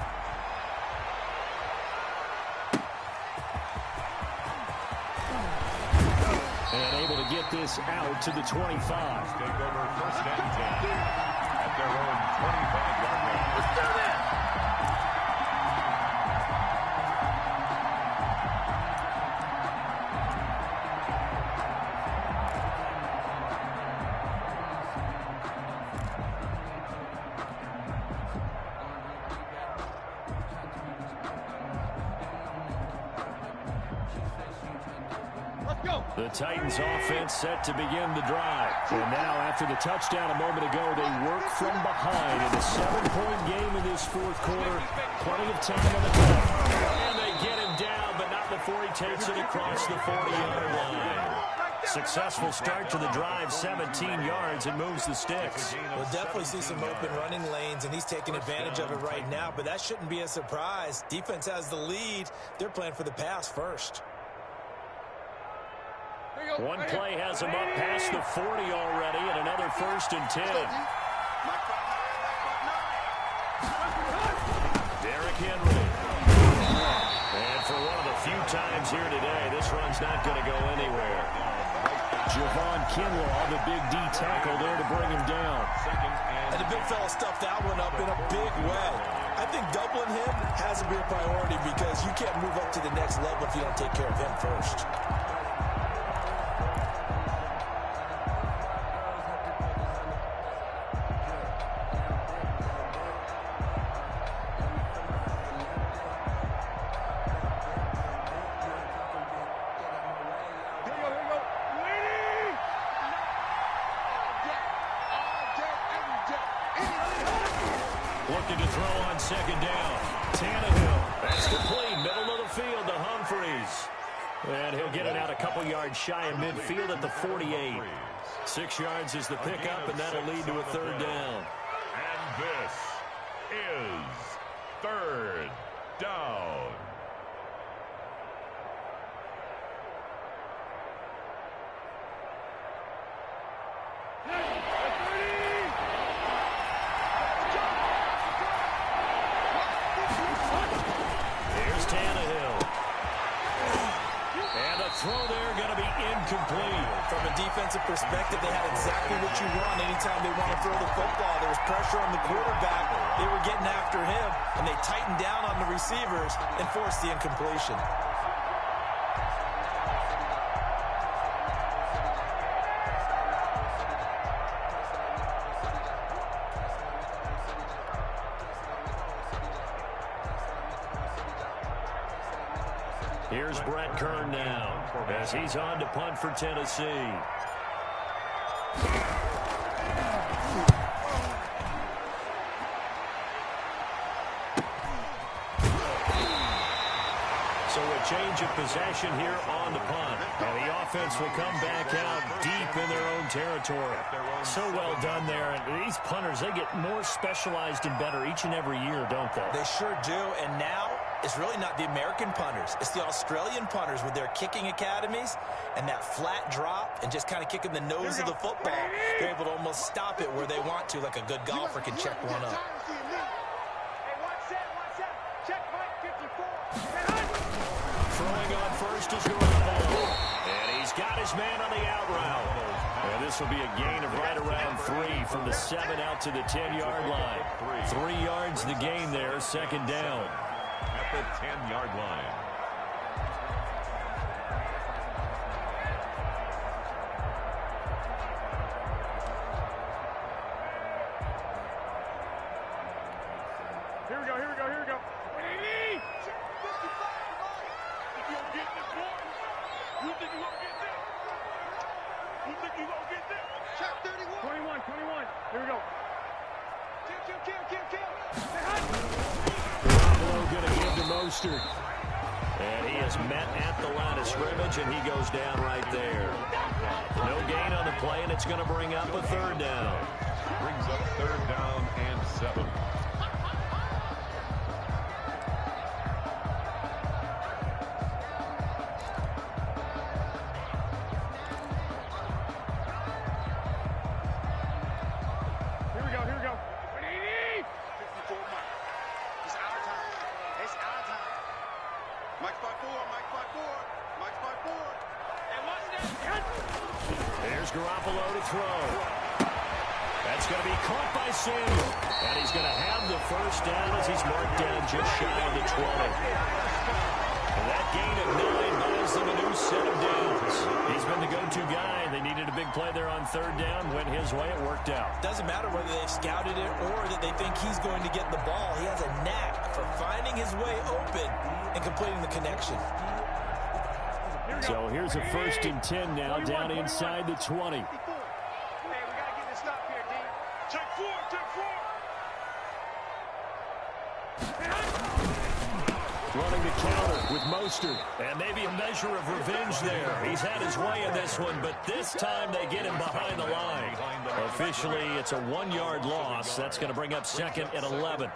this out to the 25. Take over first and 10 at their own 25-yard line. Let's do this! The Titans offense set to begin the drive. And now after the touchdown a moment ago, they work from behind in a 7-point game in this fourth quarter. Plenty of time on the clock. And they get him down, but not before he takes it across the 40-yard line. Successful start to the drive, 17 yards, and moves the sticks. We'll definitely see some open running lanes, and he's taking advantage of it right now, but that shouldn't be a surprise. Defense has the lead. They're playing for the pass first. One play has him up past the 40 already, and another first and 10. Derrick Henry. And for one of the few times here today, this run's not going to go anywhere. Javon Kinlaw, the big D tackle there to bring him down. And the big fella stuffed that one up in a big way. I think doubling him has to be a priority because you can't move up to the next level if you don't take care of him first. Looking to throw on second down. Tannehill. That's complete. Middle of the field to Humphreys. And he'll get it out a couple yards shy of midfield at the 48. 6 yards is the pickup, and that'll lead to a third down. And this is third down. Throw there going to be incomplete. From a defensive perspective, they had exactly what you want anytime they want to throw the football. There was pressure on the quarterback. They were getting after him, and they tightened down on the receivers and forced the incompletion. Here's Brett Kern now as he's on to punt for Tennessee. So a change of possession here on the punt. And the offense will come back out deep in their own territory. So well done there. And these punters, they get more specialized and better each and every year, don't they? They sure do. And now it's really not the American punters. It's the Australian punters with their kicking academies and that flat drop and just kind of kicking the nose of the football. They're able to almost stop it where they want to, like a good golfer can check one up. Throwing on first is Garoppolo. And he's got his man on the out route. And this will be a gain of right around 3 from the 7 out to the 10-yard line. 3 yards the gain there, second down. At the 10-yard line. Here we go, here we go, here we go. If you don't get this one, you think you're going to get this? You think you're going to get this? Check 31. 21. Here we go. Kill. Garoppolo going to give to Mostert. And he is met at the line of scrimmage, and he goes down right there. No gain on the play, and it's going to bring up a third down. Brings up third down and 7. Here we go. 54 Mike. It's our time. It's our time. Mike's by 4. And watch that. Garoppolo to throw. That's going to be caught by Samuel. And he's going to have the first down as he's marked down just shy of the 20. And that gain of 9 buys them a new set of downs. He's been the go-to guy. They needed a big play there on third down. Went his way. It worked out. Doesn't matter whether they've scouted it or that they think he's going to get the ball. He has a knack for finding his way open and completing the connection. So here's a 1st and 10 now, down inside the 20. Running the counter with Mostert. And maybe a measure of revenge there. He's had his way in this one, but this time they get him behind the line. Officially, it's a 1-yard loss. That's going to bring up 2nd and 11.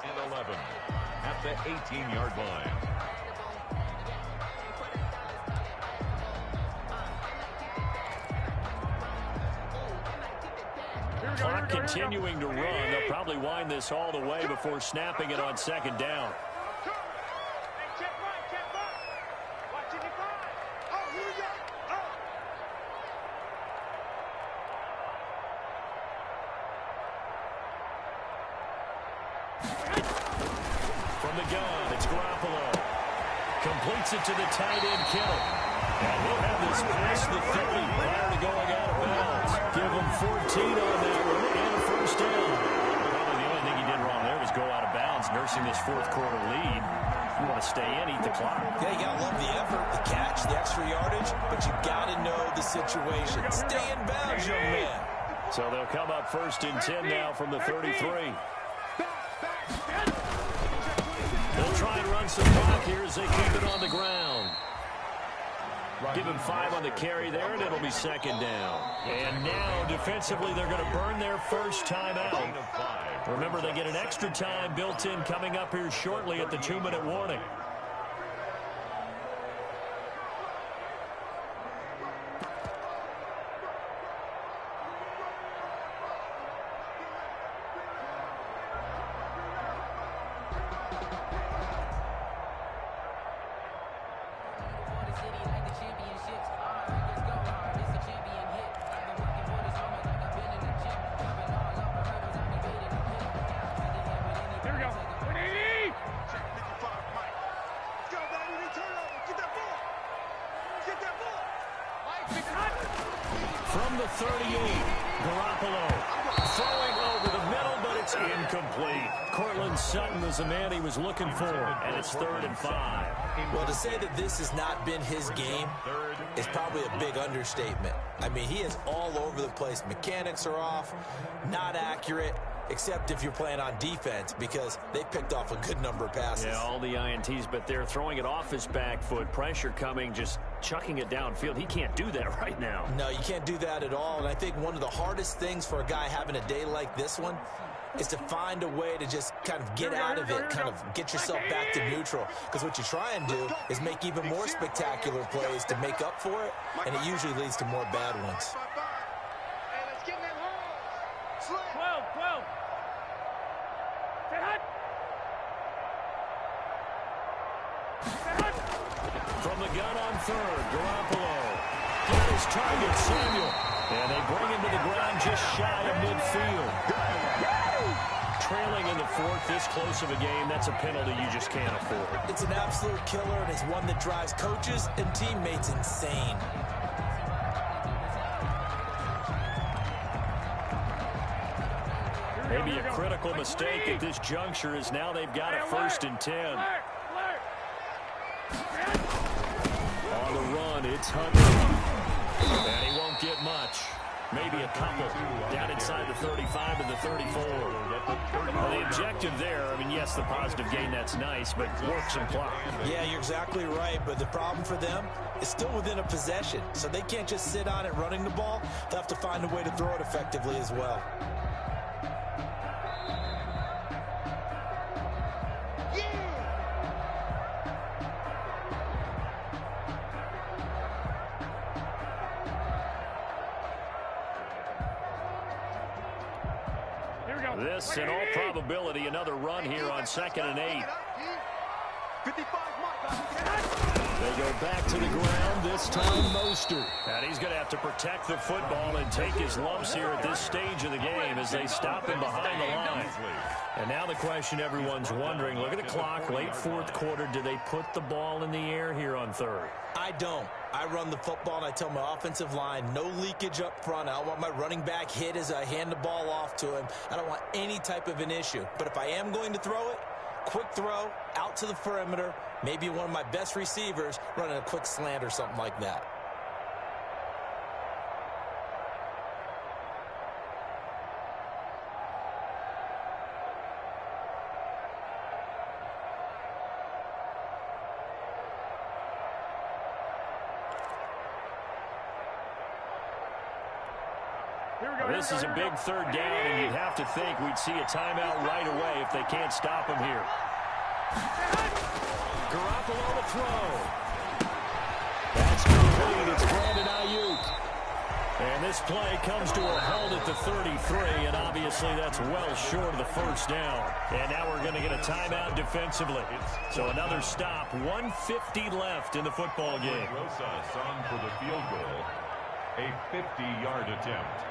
At the 18-yard line. Clock continuing to run. They'll probably wind this all the way before snapping it on 2nd down. From the gun, it's Garoppolo. Completes it to the tight end, Kittle. And he'll have this past the 30 prior to going out of bounds. Give him 14 on that one and a first down. Probably the only thing he did wrong there was go out of bounds, nursing this 4th quarter lead. You want to stay in, eat the clock. Yeah, you got to love the effort, the catch, the extra yardage, but you got to know the situation. Stay in bounds, young man. So they'll come up 1st and 10 now from the 33. They'll try and run some clock here as they keep it on the ground. Give him 5 on the carry there, and it'll be 2nd down. And now, defensively, they're going to burn their first time out. Remember, they get an extra time built in coming up here shortly at the 2-minute warning. From the 38, Garoppolo throwing over the middle, but it's incomplete. Cortland Sutton was the man he was looking for, and it's 3rd and 5. Well, to say that this has not been his game is probably a big understatement. I mean, he is all over the place. Mechanics are off, not accurate, except if you're playing on defense, because they picked off a good number of passes. Yeah, all the INTs, but they're throwing it off his back foot. Pressure coming, just chucking it downfield. He can't do that right now. No, you can't do that at all. And I think one of the hardest things for a guy having a day like this one is to find a way to just kind of get out of it, kind of get yourself back to neutral. Because what you try and do is make even more spectacular plays to make up for it, and it usually leads to more bad ones. From the gun on 3rd, Garoppolo. Got his target, Samuel. And they bring him to the ground just shy of midfield. Trailing in the 4th, this close of a game, that's a penalty you just can't afford. It's an absolute killer, and it's one that drives coaches and teammates insane. Maybe a critical mistake at this juncture is now they've got a 1st and 10. On the run, it's Hunter. And he won't get much. Maybe a couple down inside the 35 and the 34. Well, the objective there, I mean, yes, the positive gain, that's nice, but work some clock. Yeah, you're exactly right, but the problem for them is still within a possession, so they can't just sit on it running the ball. They'll have to find a way to throw it effectively as well. This, in all probability, another run here on 2nd and 8. They go back to the ground, this time Mostert. And he's going to have to protect the football and take his lumps here at this stage of the game as they stop him behind the line. And now the question everyone's wondering, look at the clock, late fourth quarter, do they put the ball in the air here on third? I don't. I run the football and I tell my offensive line, no leakage up front. I don't want my running back hit as I hand the ball off to him. I don't want any type of an issue. But if I am going to throw it, quick throw, out to the perimeter, maybe one of my best receivers running a quick slant or something like that. This is a big third down, and you'd have to think we'd see a timeout right away if they can't stop him here. Garoppolo to throw. That's complete. It's Brandon Ayuk. And this play comes to a halt at the 33, and obviously that's well short of the first down. And now we're going to get a timeout defensively. So another stop, 1:50 left in the football game. Rosas on for the field goal, a 50-yard attempt.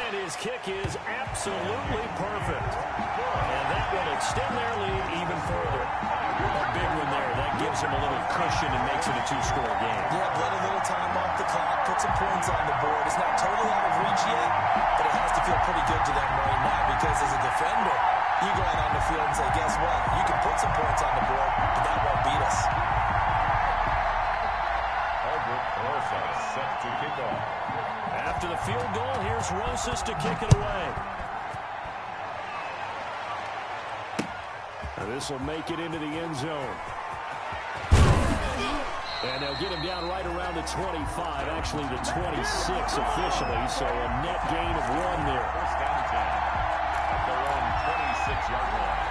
And his kick is absolutely perfect. And that will extend their lead even further. A big one there. That gives him a little cushion and makes it a two-score game. Yeah, let a little time off the clock, put some points on the board. It's not totally out of reach yet, but it has to feel pretty good to them right now because as a defender, you go out on the field and say, guess what? You can put some points on the board, but that won't beat us. Set to kick off. After the field goal, here's Rosas to kick it away. This will make it into the end zone. And they'll get him down right around the 25, actually the 26 officially, so a net gain of 1 there. First down 10 at their own 26-yard line.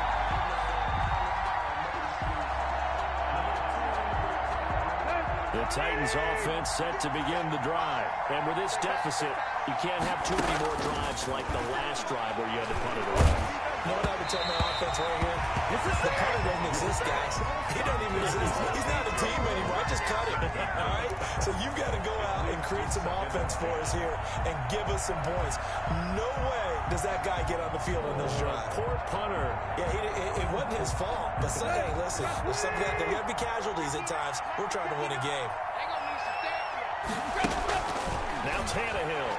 The Titans offense set to begin the drive. And with this deficit, you can't have too many more drives like the last drive where you had to punt it away. You know what I would tell my offense right here? The punter doesn't exist, guys. He doesn't even exist. He's not a team anymore. I just cut him. All right? So you've got to go out and create some offense for us here and give us some points. No way does that guy get on the field on this drive. Poor punter. Yeah, it wasn't his fault. But hey, listen, there's got to be casualties at times. We're trying to win a game. Now Tannehill.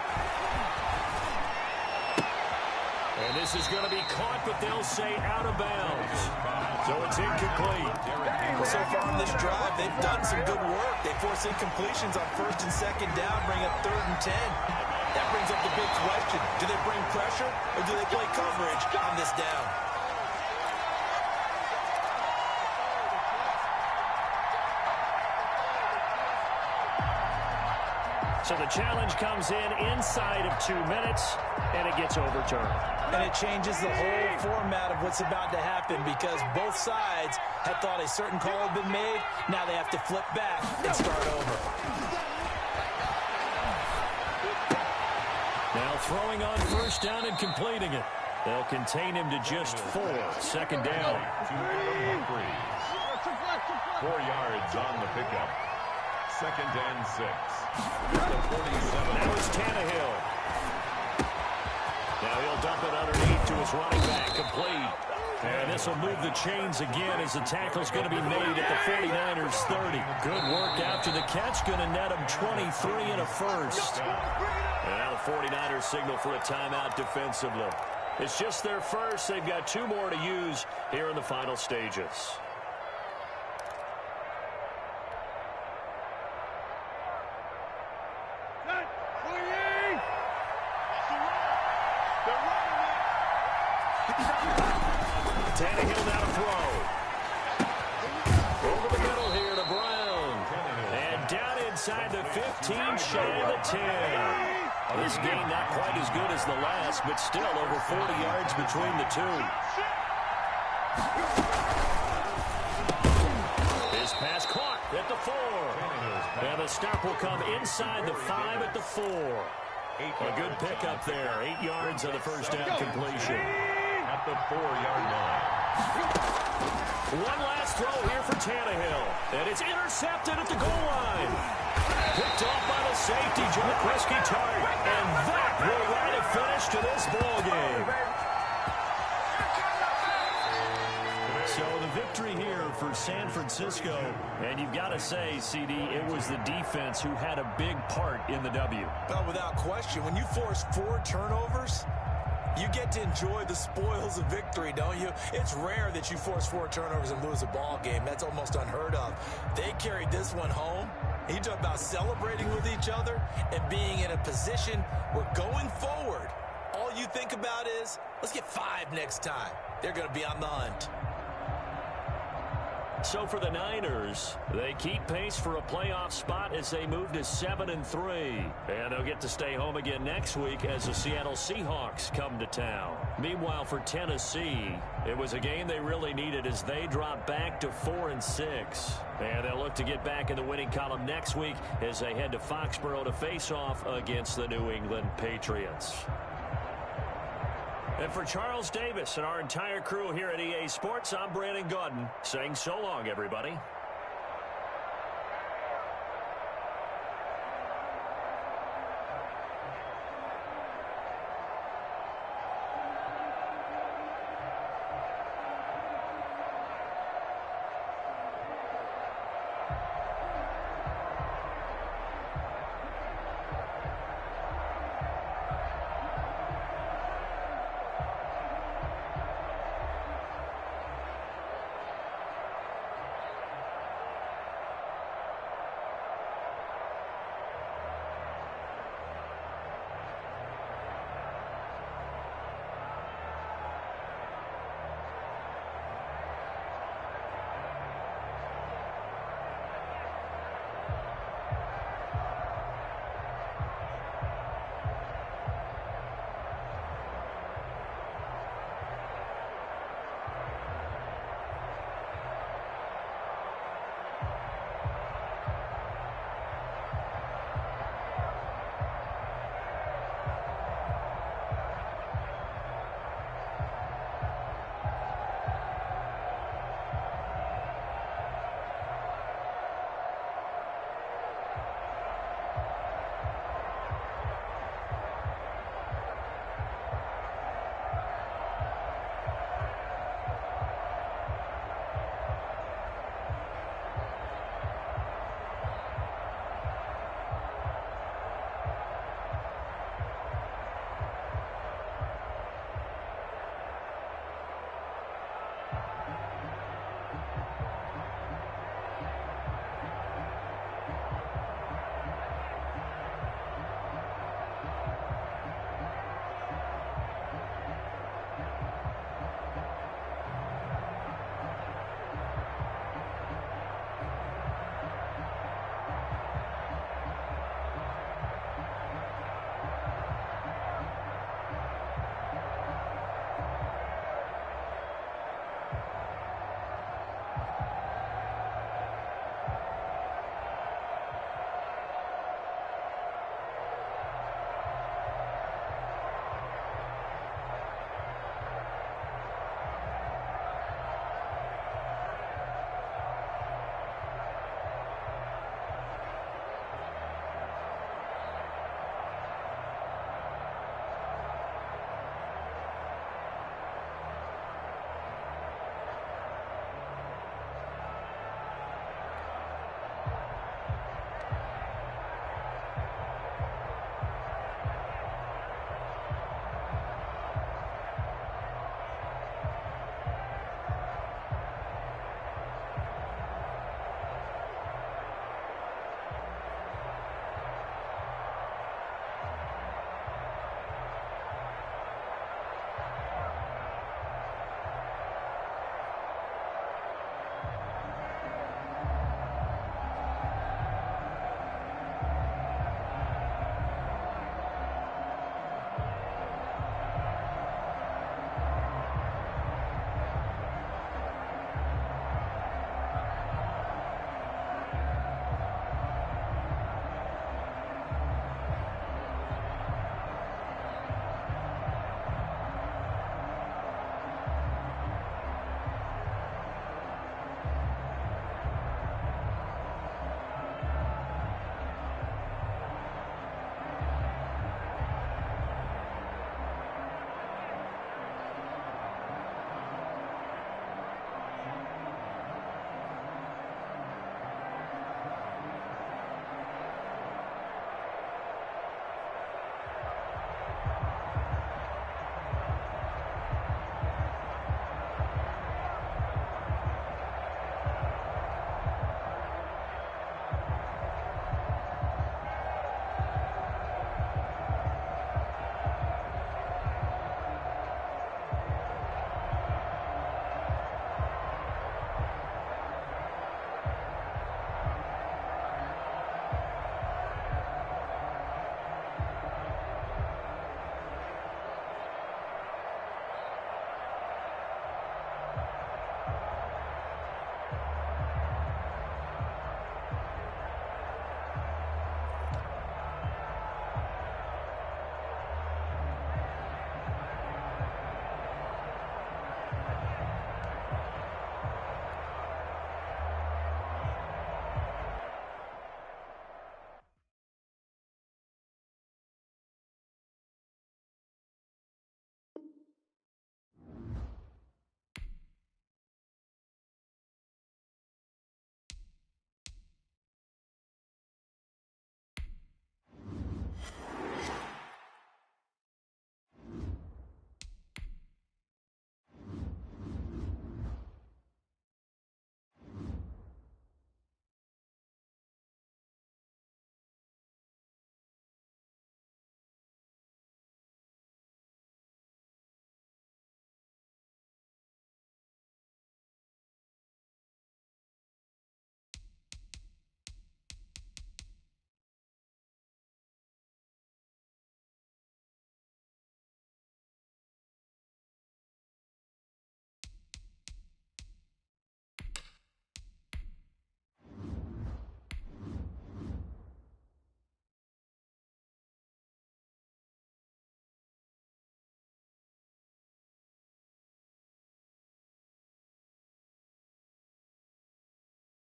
And this is going to be caught, but they'll say out of bounds. So it's incomplete. Well, so far on this drive, they've done some good work. They force incompletions on first and second down, bring up 3rd and 10. That brings up the big question. Do they bring pressure or do they play coverage on this down? So the challenge comes in inside of 2 minutes, and it gets overturned. And it changes the whole format of what's about to happen because both sides had thought a certain call had been made. Now they have to flip back and start over. Now throwing on first down and completing it. They'll contain him to just 4. Second down. 4 yards on the pickup. 2nd and 6. The 47. Now it's Tannehill. Now he'll dump it underneath to his running back, complete. And this will move the chains again as the tackle's going to be made at the 49ers 30. Good work after the catch, going to net him 23 and a first. And now the 49ers signal for a timeout defensively. It's just their first. They've got 2 more to use here in the final stages. Tannehill now to throw. Over the middle here to Brown. And down inside the 15, shy of the 10. This game not quite as good as the last, but still over 40 yards between the two. His pass caught at the 4. And the stop will come inside the 5 at the 4. A good pickup there. 8 yards on the first down completion. at the 4-yard line. One last throw here for Tannehill. And it's intercepted at the goal line. Picked off by the safety, Joe Presky-Tart. And that will write a finish to this ball game. So the victory here for San Francisco. And you've got to say, CD, it was the defense who had a big part in the W. Well, without question, when you force 4 turnovers, you get to enjoy the spoils of victory, don't you? It's rare that you force 4 turnovers and lose a ball game. That's almost unheard of. They carried this one home. You talk about celebrating with each other and being in a position where going forward, all you think about is, let's get 5 next time. They're going to be on the hunt. So for the Niners, they keep pace for a playoff spot as they move to 7-3. And they'll get to stay home again next week as the Seattle Seahawks come to town. Meanwhile, for Tennessee, it was a game they really needed as they drop back to 4-6. And they'll look to get back in the winning column next week as they head to Foxborough to face off against the New England Patriots. And for Charles Davis and our entire crew here at EA Sports, I'm Brandon Gaudin saying so long, everybody.